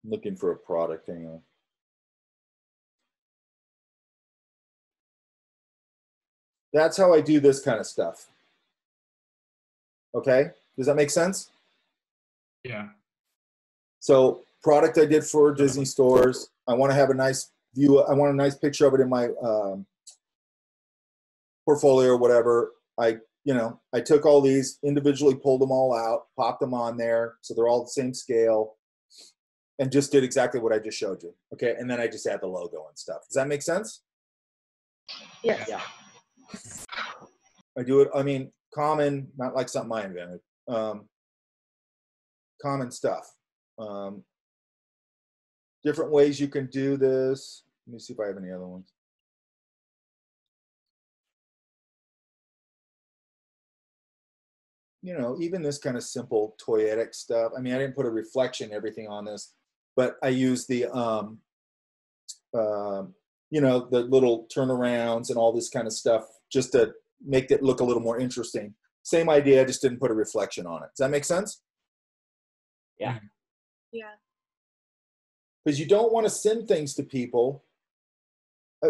Looking for a product, hang on. That's how I do this kind of stuff. Okay, does that make sense? Yeah. So product I did for Disney stores. I want to have a nice view. I want a nice picture of it in my portfolio or whatever. I took all these individually, pulled them all out, popped them on there. So they're all the same scale, and just did exactly what I just showed you. Okay. And then I just add the logo and stuff. Does that make sense? Yes. Yeah. I do it, I mean, common, not like something I invented. Common stuff. Different ways you can do this. Let me see if I have any other ones. You know, even this kind of simple toyetic stuff. I mean, I didn't put a reflection, everything on this, but I used the, you know, the little turnarounds and all this kind of stuff just to make it look a little more interesting. Same idea, I just didn't put a reflection on it. Does that make sense? Yeah. Yeah. Because you don't want to send things to people.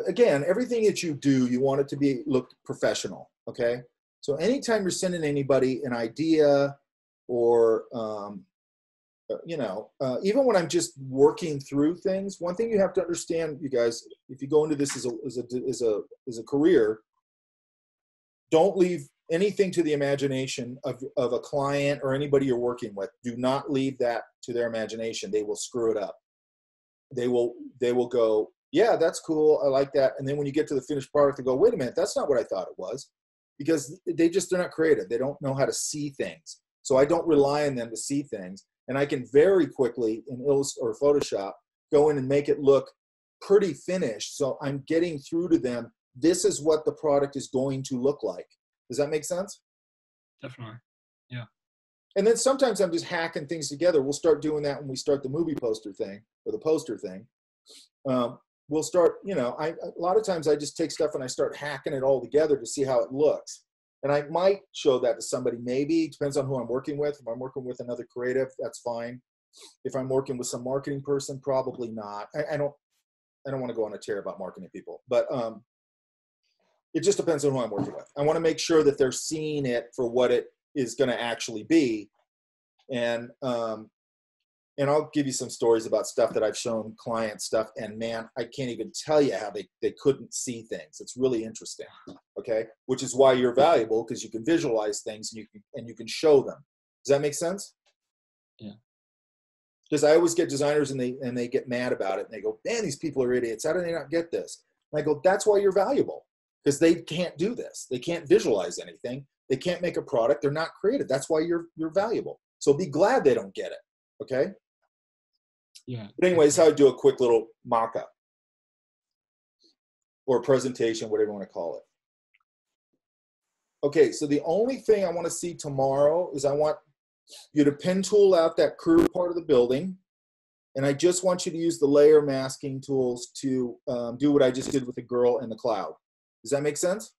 Again, everything that you do, you want it to look professional, okay? So anytime you're sending anybody an idea or, you know, even when I'm just working through things, one thing you have to understand, you guys, if you go into this as a career, don't leave anything to the imagination of a client or anybody you're working with. Do not leave that to their imagination. They will screw it up. They will go, yeah, that's cool. I like that. And then when you get to the finished product, they go, wait a minute, that's not what I thought it was. Because they're not creative. They don't know how to see things. So I don't rely on them to see things. And I can very quickly in Illustrator or Photoshop go in and make it look pretty finished. So I'm getting through to them, this is what the product is going to look like. Does that make sense? Definitely. Yeah. And then sometimes I'm just hacking things together. We'll start doing that when we start the movie poster thing or the poster thing. We'll start, you know, a lot of times I just take stuff and I start hacking it all together to see how it looks. And I might show that to somebody, maybe. It depends on who I'm working with. If I'm working with another creative, that's fine. If I'm working with some marketing person, probably not. I don't want to go on a tear about marketing people, but it just depends on who I'm working with. I want to make sure that they're seeing it for what it is going to actually be. And I'll give you some stories about stuff that I've shown clients stuff, and man, I can't even tell you how they couldn't see things. It's really interesting, okay? Which is why you're valuable, because you can visualize things and you can show them. Does that make sense? Yeah. Because I always get designers and they get mad about it, and they go, man, these people are idiots. How do they not get this? And I go, that's why you're valuable, because they can't do this. They can't visualize anything. They can't make a product. They're not creative. That's why you're valuable. So be glad they don't get it, okay? Yeah. But anyways, how I do a quick little mock-up or presentation, whatever you want to call it. Okay, so the only thing I want to see tomorrow is I want you to pen tool out that curved part of the building, and I just want you to use the layer masking tools to do what I just did with the girl and the cloud. Does that make sense?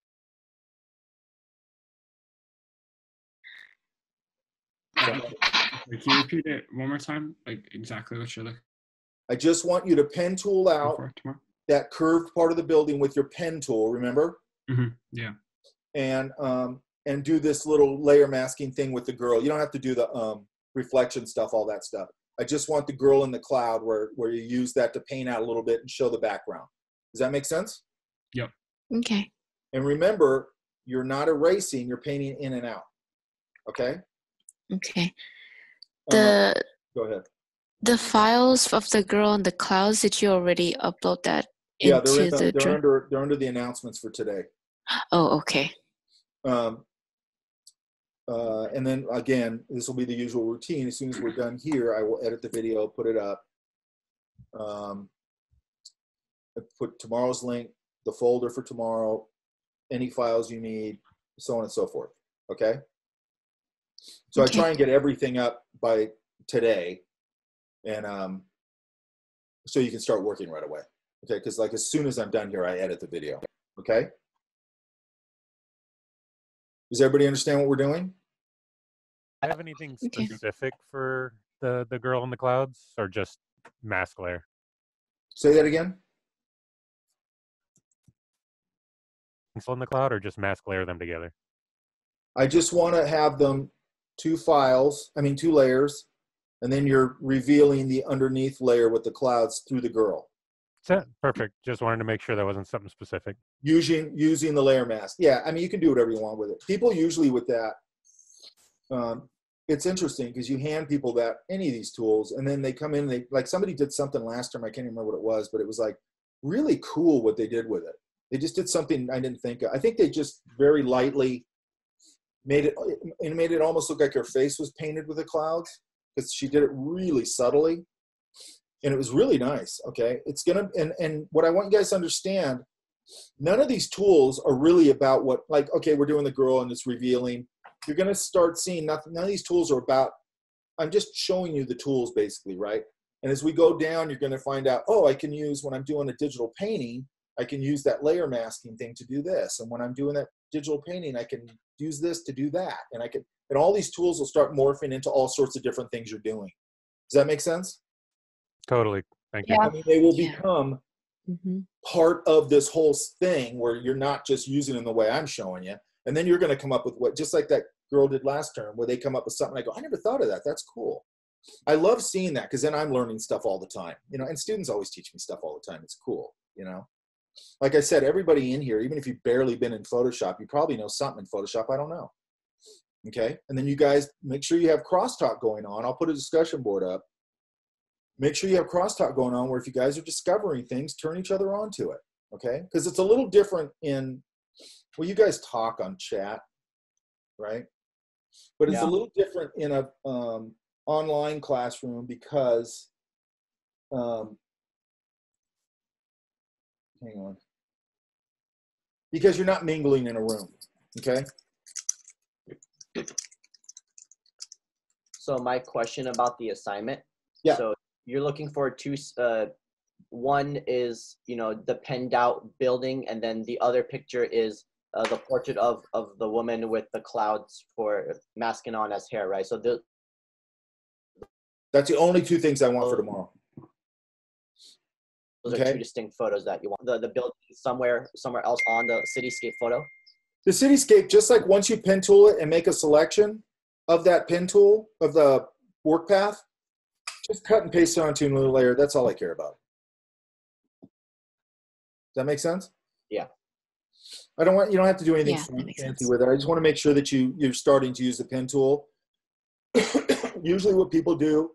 Wait, can you repeat it one more time? Like exactly what you're looking I just want you to pen tool out for tomorrow? that curved part of the building with your pen tool, remember? Mm-hmm. Yeah. And and do this little layer masking thing with the girl. You don't have to do the reflection stuff, all that stuff. I just want the girl in the cloud where you use that to paint out a little bit and show the background. Does that make sense? Yep. Okay. And remember, you're not erasing, you're painting in and out. Okay? Okay. The Go ahead. the files of the girl in the clouds, did you already upload that Yeah, into they're under the announcements for today. Oh, okay. And then again, this will be the usual routine. As soon as we're done here, I will edit the video, put it up. Put tomorrow's link, the folder for tomorrow, any files you need, so on and so forth. Okay? So I try and get everything up by today, and so you can start working right away. Okay? Because like as soon as I'm done here, I edit the video. Okay? Does everybody understand what we're doing? I have anything specific for the girl in the clouds, or just mask layer? Say that again. In the cloud, or just mask layer them together? I just want to have them two layers, and then you're revealing the underneath layer with the clouds through the girl. Perfect. Just wanted to make sure that wasn't something specific. Using the layer mask. Yeah, I mean, you can do whatever you want with it. People usually with that, it's interesting because you hand people any of these tools, and then they come in, like somebody did something last time, I can't even remember what it was, but it was like really cool what they did with it. They just did something I didn't think of. I think they just very lightly made it almost look like her face was painted with the clouds, because she did it really subtly. And it was really nice. Okay. It's going to, and what I want you guys to understand, none of these tools are really about okay, we're doing the girl and it's revealing. You're going to start seeing none of these tools are about, I'm just showing you the tools basically, right? And as we go down, you're going to find out, oh, I can use, when I'm doing a digital painting, I can use that layer masking thing to do this. And when I'm doing that digital painting, I can use this to do that. And all these tools will start morphing into all sorts of different things you're doing. Does that make sense? Totally. Thank you. I mean, they will become part of this whole thing where you're not just using them the way I'm showing you. And then you're going to come up with just like that girl did last term, where they come up with something. I go, I never thought of that. That's cool. I love seeing that, because then I'm learning stuff all the time, and students always teach me stuff all the time. It's cool. Like I said, everybody in here, even if you've barely been in Photoshop, you probably know something in Photoshop. I don't know. Okay. And then you guys make sure you have crosstalk going on. I'll put a discussion board up. Make sure you have crosstalk going on, where if you guys are discovering things, turn each other on to it. Okay. Because it's a little different you guys talk on chat, right? But it's a little different in a online classroom, because hang on. Because you're not mingling in a room. Okay. So my question about the assignment. Yeah. So you're looking for two. One is the penned out building, and then the other picture is the portrait of the woman with the clouds for masking on as hair, right? So that's the only two things I want for tomorrow. Those are two distinct photos that you want. The building somewhere else on the cityscape photo. The cityscape, just like once you pen tool it and make a selection of that pen tool of the work path, just cut and paste it onto a new layer. That's all I care about. Does that make sense? Yeah. You don't have to do anything fancy with it. I just want to make sure that you're starting to use the pen tool. Usually what people do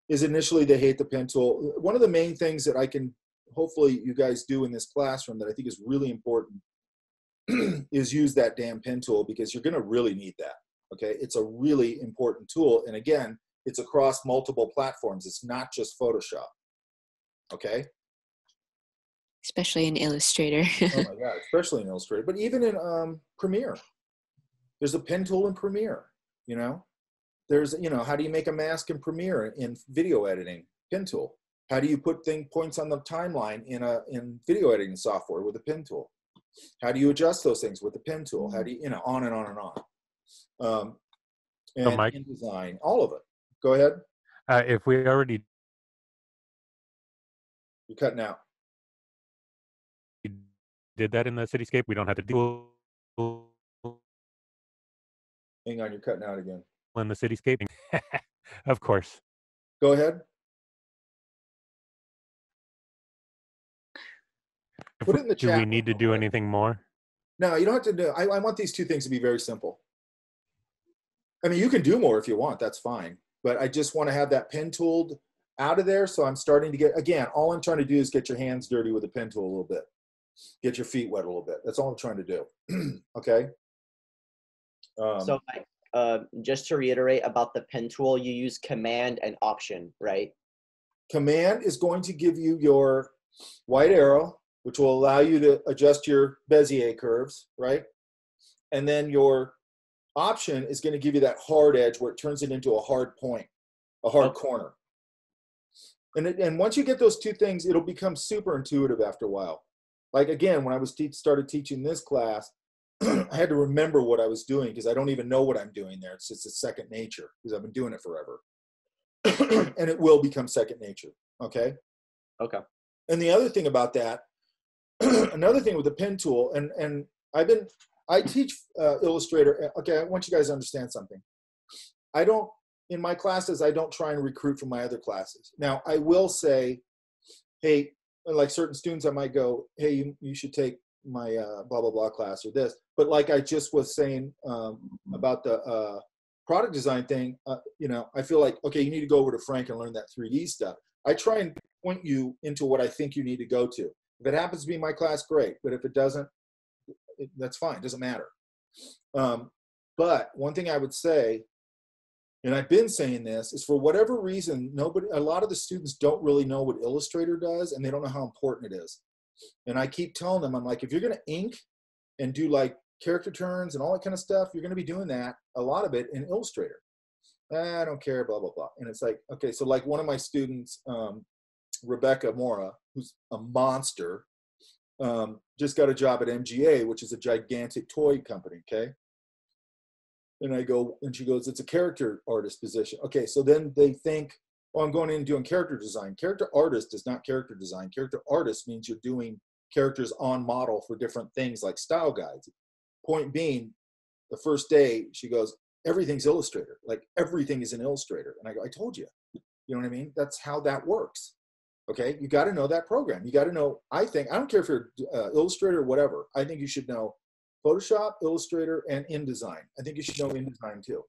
is initially they hate the pen tool. One of the main things that I can hopefully you guys do in this classroom that I think is really important is use that damn pen tool, because you're going to really need that. Okay. It's a really important tool. And again, it's across multiple platforms. It's not just Photoshop. Okay. Especially in Illustrator. Oh my God, especially in Illustrator. But even in Premiere, there's a pen tool in Premiere, There's, how do you make a mask in Premiere in video editing? Pen tool. How do you put points on the timeline in video editing software with a pen tool? How do you adjust those things with the pen tool? How do you, on and on and on. And InDesign, all of it. Go ahead. If we already... You're cutting out. Did that in the cityscape, we don't have to do Hang on, you're cutting out again. In the cityscape. Of course. Go ahead. Put it in the chat. Do we need to do anything more? No, you don't have to do. I want these two things to be very simple. I mean, you can do more if you want. That's fine. But I just want to have that pen tool out of there. So I'm starting to get, again, all I'm trying to do is get your hands dirty with a pen tool a little bit. Get your feet wet a little bit. That's all I'm trying to do. Okay? So just to reiterate about the pen tool, you use Command and Option, right? Command is going to give you your white arrow, which will allow you to adjust your Bezier curves, right? And then your Option is going to give you that hard edge where it turns it into a hard point, a hard corner. And once you get those two things, it'll become super intuitive after a while. Like, again, when I was started teaching this class, I had to remember what I was doing because I don't even know what I'm doing there. It's just a second nature because I've been doing it forever. And it will become second nature, okay? Okay. And the other thing about that, another thing with the pen tool, and I teach Illustrator. Okay, I want you guys to understand something. In my classes, I don't try and recruit from my other classes. Now, I will say, hey, like certain students, I might go, hey, you should take my blah, blah, blah class or this. But like I just was saying about the product design thing, I feel like, okay, you need to go over to Frank and learn that 3D stuff. I try and point you into what I think you need to go to. If it happens to be my class, great. But if it doesn't, that's fine. It doesn't matter. But one thing I would say, and I've been saying this, is for whatever reason, a lot of the students don't really know what Illustrator does, and they don't know how important it is. And I keep telling them, I'm like, if you're going to ink and do like character turns and all that kind of stuff, you're going to be doing that, a lot of it in Illustrator. I don't care, blah, blah, blah. And it's like, okay, so like one of my students, Rebecca Mora, who's a monster, just got a job at MGA, which is a gigantic toy company, okay? And she goes, it's a character artist position. Okay, so then they think, well, I'm going in and doing character design. Character artist is not character design. Character artist means you're doing characters on model for different things like style guides. Point being, the first day, she goes, everything's Illustrator. Like, everything is in Illustrator. And I go, I told you. You know what I mean? That's how that works. Okay, you got to know that program. You got to know, I don't care if you're Illustrator or whatever. I think you should know Photoshop, Illustrator, and InDesign. I think you should know InDesign too.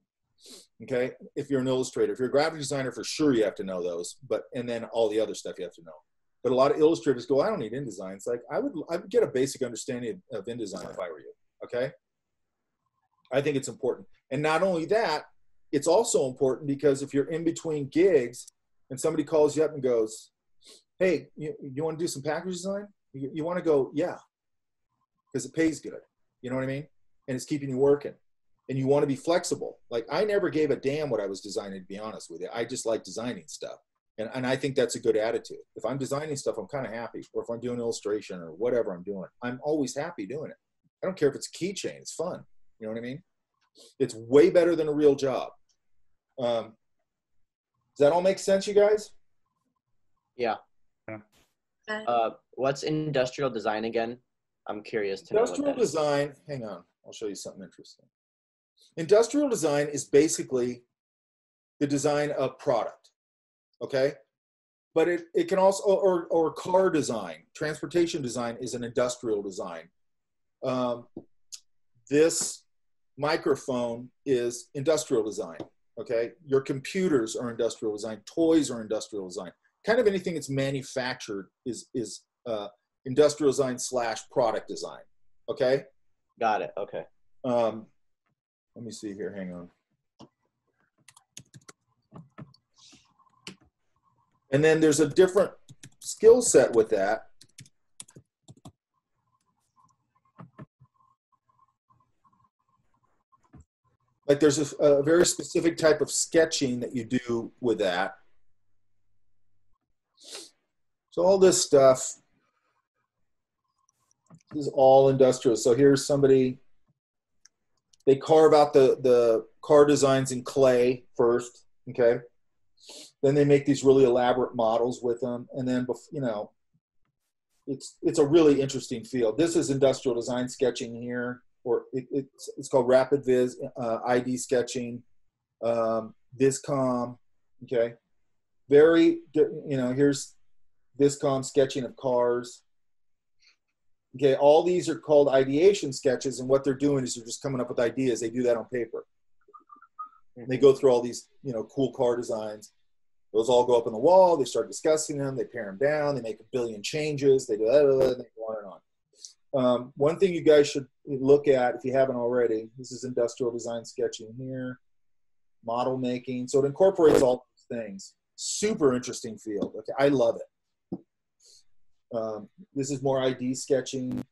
Okay, if you're an Illustrator. If you're a graphic designer, for sure you have to know those. And then all the other stuff you have to know. But a lot of illustrators go, I don't need InDesign. It's like, I would get a basic understanding of InDesign if I were you. Okay, I think it's important. And not only that, it's also important because if you're in between gigs and somebody calls you up and goes, hey, you want to do some package design? You want to go, yeah, because it pays good. You know what I mean? And it's keeping you working. And you want to be flexible. Like, I never gave a damn what I was designing, to be honest with you. I just like designing stuff. And I think that's a good attitude. If I'm designing stuff, I'm kind of happy. Or if I'm doing illustration or whatever I'm doing, I'm always happy doing it. I don't care if it's a keychain. It's fun. You know what I mean? It's way better than a real job. Does that all make sense, you guys? Yeah. What's industrial design again? I'm curious to know. Industrial design, hang on, I'll show you something interesting. Industrial design is basically the design of product, okay? But it can also, or car design, transportation design is an industrial design. This microphone is industrial design, okay? Your computers are industrial design, toys are industrial design. Kind of anything that's manufactured is industrial design / product design. Okay? Got it. Okay. Let me see here. Hang on. And then there's a different skill set with that. Like, there's a very specific type of sketching that you do with that. So all this stuff is all industrial. So here's somebody, they carve out the car designs in clay first, okay? Then they make these really elaborate models with them. And then, you know, it's a really interesting field. This is industrial design sketching here. it's called Rapid Viz, ID sketching, Viscom, okay? Here's Viscom sketching of cars. Okay, all these are called ideation sketches, and what they're doing is they're just coming up with ideas. They do that on paper. And they go through all these, cool car designs. Those all go up on the wall. They start discussing them. They pare them down. They make a billion changes. They do that, and they go on and on. One thing you guys should look at, if you haven't already, this is industrial design sketching here, model making. So it incorporates all these things. Super interesting field. Okay, I love it. This is more ID sketching,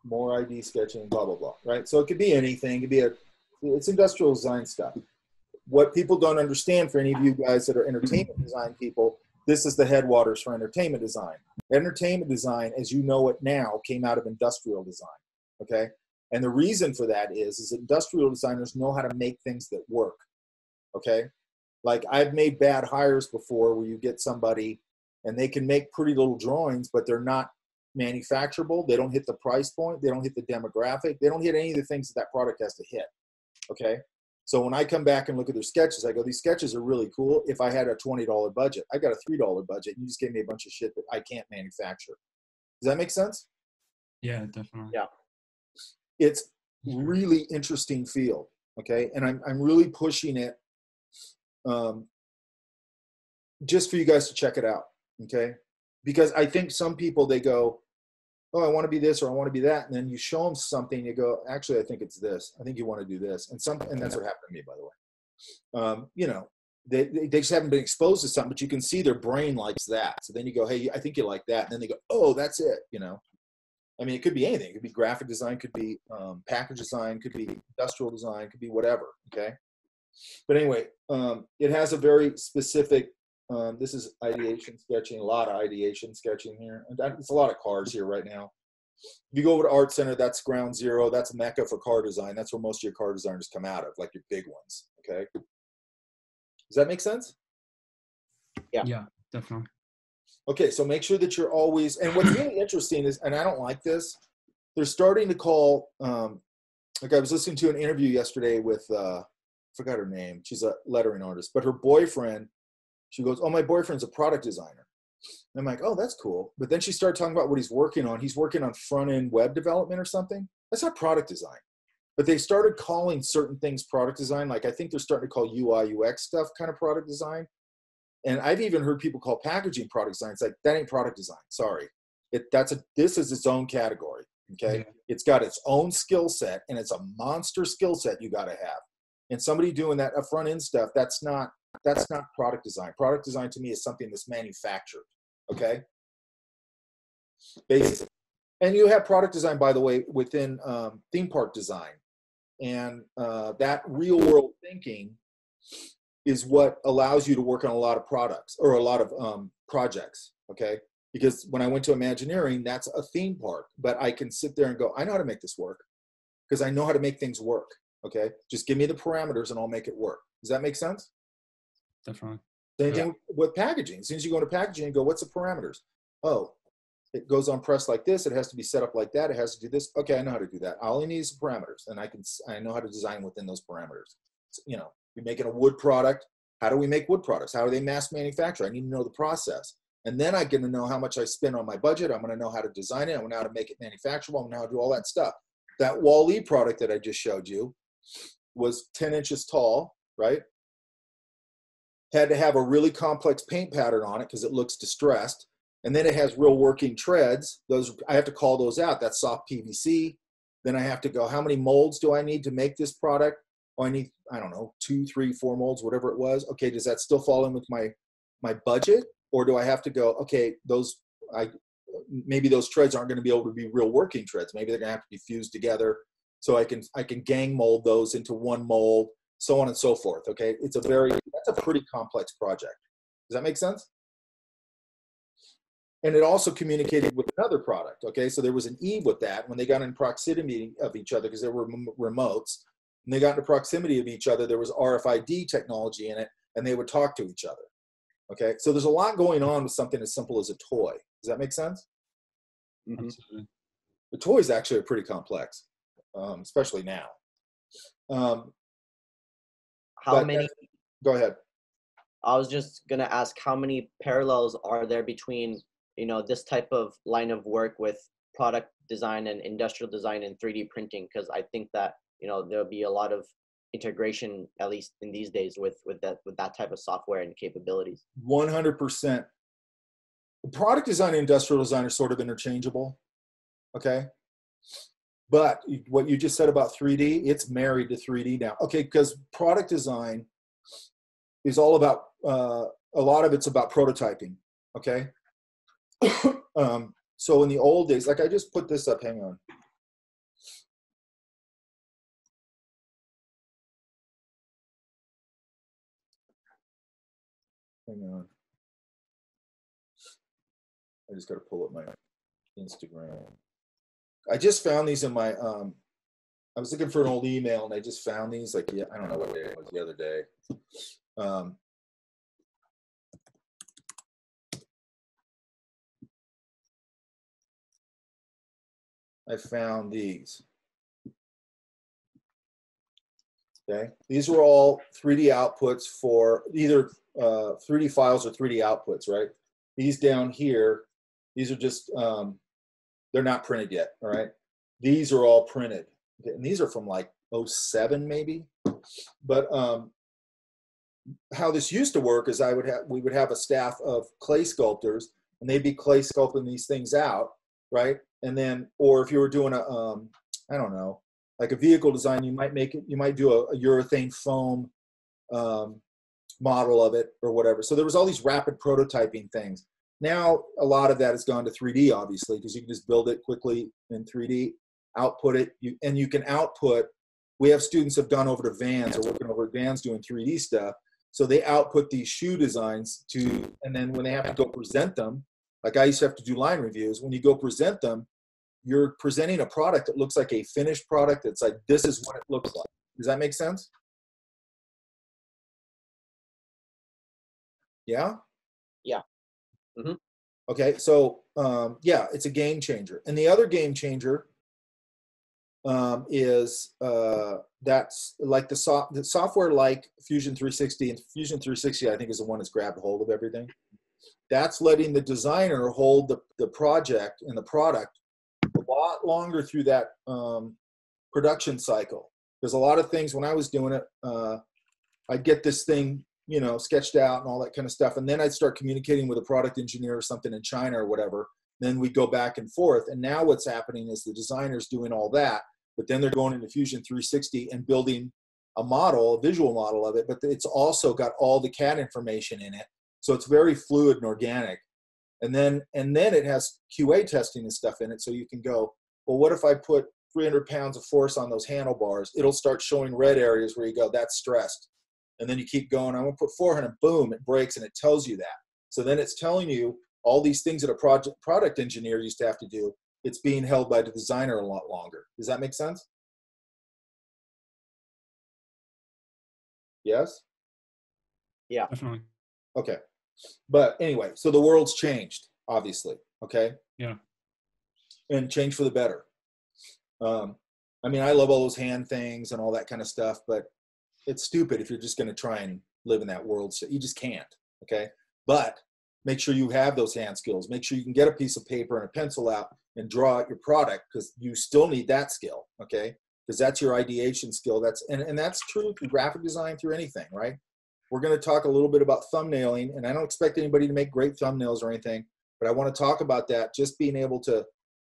blah, blah, blah, right? So it could be anything. It could be it's industrial design stuff. What people don't understand, for any of you guys that are entertainment design people, this is the headwaters for entertainment design. Entertainment design, as you know it now, came out of industrial design, okay? And the reason for that is industrial designers know how to make things that work, okay? Like, I've made bad hires before where you get somebody and they can make pretty little drawings, but they're not manufacturable. They don't hit the price point. They don't hit the demographic. They don't hit any of the things that product has to hit, okay? So when I come back and look at their sketches, I go, these sketches are really cool. If I had a $20 budget, I got a $3 budget. You just gave me a bunch of shit that I can't manufacture. Does that make sense? Yeah, definitely. Yeah. It's really interesting field, okay? And I'm really pushing it just for you guys to check it out, okay? Because I think some people, they go, oh, I want to be this or I want to be that. And then you show them something, you go, actually, I think it's this. I think you want to do this. And that's what happened to me, by the way. They just haven't been exposed to something, but you can see their brain likes that. So then you go, hey, I think you like that. And then they go, oh, that's it, I mean, it could be anything. It could be graphic design, could be package design, could be industrial design, could be whatever, okay? But anyway, it has a very specific, this is ideation sketching, a lot of ideation sketching here. It's a lot of cars here right now. If you go over to Art Center, that's ground zero. That's Mecca for car design. That's where most of your car designers come out of, like your big ones, okay? Does that make sense? Yeah, definitely. Okay, so make sure that you're always, and what's really interesting is, and I don't like this, they're starting to call, like I was listening to an interview yesterday with, forgot her name, she's a lettering artist, but her boyfriend, she goes, oh, my boyfriend's a product designer. And I'm like, oh, that's cool. But then she started talking about what he's working on. He's working on front-end web development or something. That's not product design. But they started calling certain things product design. Like I think they're starting to call UI, UX stuff kind of product design. And I've even heard people call packaging product design. It's like, that ain't product design. Sorry. This is its own category. Okay. Yeah. It's got its own skill set, and it's a monster skill set you got to have. And somebody doing that front end stuff, that's not product design. Product design to me is something that's manufactured. Okay. Basically. And you have product design, by the way, within theme park design. And that real world thinking is what allows you to work on a lot of products or a lot of projects, okay? Because when I went to Imagineering, that's a theme park, but I can sit there and go, I know how to make this work because I know how to make things work, okay? Just give me the parameters and I'll make it work. Does that make sense? Definitely. Same thing with packaging. As soon as you go into packaging and go, what's the parameters? Oh, it goes on press like this. It has to be set up like that. It has to do this. Okay, I know how to do that. All I need is parameters, and I know how to design within those parameters. So, you're making a wood product. How do we make wood products? How do they mass manufacture? I need to know the process. And then I'm going to know how much I spend on my budget. I'm going to know how to design it. I'm going to know how to make it manufacturable. I'm going to know how to do all that stuff. That Wall-E product that I just showed you was 10 inches tall, right? Had to have a really complex paint pattern on it because it looks distressed. And then it has real working treads. Those, I have to call those out. That's soft PVC. Then I have to go, how many molds do I need to make this product? Oh, I need, I don't know, 2, 3, 4 molds, whatever it was. Okay, does that still fall in with my budget? Or do I have to go, okay, maybe those treads aren't going to be able to be real working treads. Maybe they're going to have to be fused together. So I can gang mold those into one mold, so on and so forth. Okay, that's a pretty complex project. Does that make sense? And it also communicated with another product. Okay, so there was an Eve with that when they got in proximity of each other because there were remotes. And they got into proximity of each other. There was RFID technology in it, and they would talk to each other. Okay, so there's a lot going on with something as simple as a toy. Does that make sense? Absolutely. The toys actually are pretty complex, especially now. How many? Go ahead. I was just gonna ask, how many parallels are there between, you know, this type of line of work with product design and industrial design and 3D printing? Because I think that, you know, there'll be a lot of integration, at least in these days, with that type of software and capabilities. 100%. Product design and industrial design are sort of interchangeable, okay? But what you just said about 3D, it's married to 3D now. Okay, because product design is all about, a lot of it's about prototyping, okay? So in the old days, like I just put this up, hang on. Hang on. I just got to pull up my Instagram. I just found these in my, I was looking for an old email and I just found these, like, yeah, I don't know what day it was, the other day. I found these. Okay, these were all 3D outputs for either 3D files or 3D outputs, right? These down here, these are just, they're not printed yet, all right? These are all printed. Okay, and these are from like 07 maybe. But how this used to work is we would have a staff of clay sculptors and they'd be clay sculpting these things out, right? And then, or if you were doing a, I don't know, like a vehicle design, you might do a urethane foam model of it or whatever. So there was all these rapid prototyping things. Now, a lot of that has gone to 3D, obviously, because you can just build it quickly in 3D, output it, and you can output. We have students have gone over to Vans or working over at Vans doing 3D stuff. So they output these shoe designs to, and then when they have to go present them, like I used to have to do line reviews, when you go present them, you're presenting a product that looks like a finished product. That's like, this is what it looks like. Does that make sense? Yeah? Yeah. Mm-hmm. Okay, so yeah, it's a game changer. And the other game changer is that's like the software like Fusion 360, and Fusion 360 I think is the one that's grabbed hold of everything. That's letting the designer hold the project and the product a lot longer through that production cycle. There's a lot of things when I was doing it, I'd get this thing, you know, sketched out and all that kind of stuff. And then I'd start communicating with a product engineer or something in China or whatever. Then we go back and forth. And now what's happening is the designer's doing all that, but then they're going into Fusion 360 and building a model, a visual model of it, but it's also got all the CAD information in it. So it's very fluid and organic. And then it has QA testing and stuff in it. So you can go, well, what if I put 300 pounds of force on those handlebars? It'll start showing red areas where you go, that's stressed. And then you keep going, I'm gonna put 400, boom, it breaks, and it tells you that. So then it's telling you all these things that a product engineer used to have to do. It's being held by the designer a lot longer. Does that make sense? Yes? Yeah. Definitely. Okay. But anyway, so the world's changed, obviously, okay? Yeah. And changed for the better. I mean, I love all those hand things and all that kind of stuff, but it's stupid if you're just going to try and live in that world. So you just can't, okay? But make sure you have those hand skills. Make sure you can get a piece of paper and a pencil out and draw out your product, because you still need that skill, okay? Because that's your ideation skill. And that's true through graphic design, through anything, right? We're going to talk a little bit about thumbnailing, and I don't expect anybody to make great thumbnails or anything, but I want to talk about that, just being able to,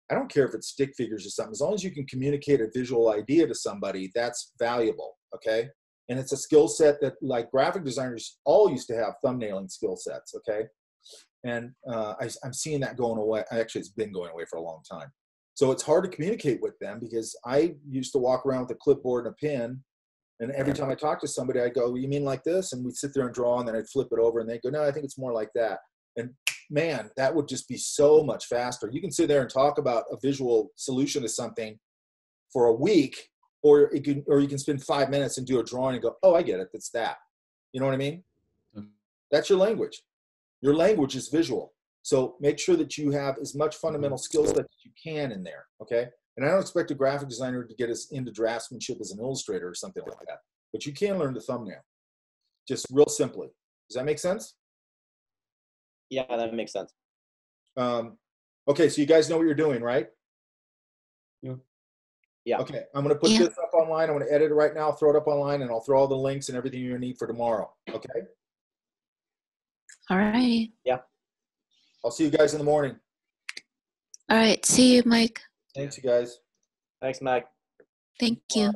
I don't care if it's stick figures or something, as long as you can communicate a visual idea to somebody, that's valuable, okay? And it's a skill set that, like, graphic designers all used to have thumbnailing skill sets, okay? And I'm seeing that going away. Actually, it's been going away for a long time. So it's hard to communicate with them, because I used to walk around with a clipboard and a pen, and every time I talk to somebody, I go, you mean like this? And we'd sit there and draw, and then I'd flip it over, and they'd go, no, I think it's more like that. And man, that would just be so much faster. You can sit there and talk about a visual solution to something for a week, or you can spend 5 minutes and do a drawing and go, oh, I get it, that's that. You know what I mean? That's your language. Your language is visual. So make sure that you have as much fundamental skill set as you can in there, okay? And I don't expect a graphic designer to get as into draftsmanship as an illustrator or something like that, but you can learn the thumbnail, just real simply. Does that make sense? Yeah, that makes sense. Okay, so you guys know what you're doing, right? Yeah. Okay, I'm going to put this up online. I'm going to edit it right now, throw it up online, and I'll throw all the links and everything you're going to need for tomorrow, okay? All right. Yeah. I'll see you guys in the morning. All right. See you, Mike. Thanks, you guys. Thanks, Mike. Thank you.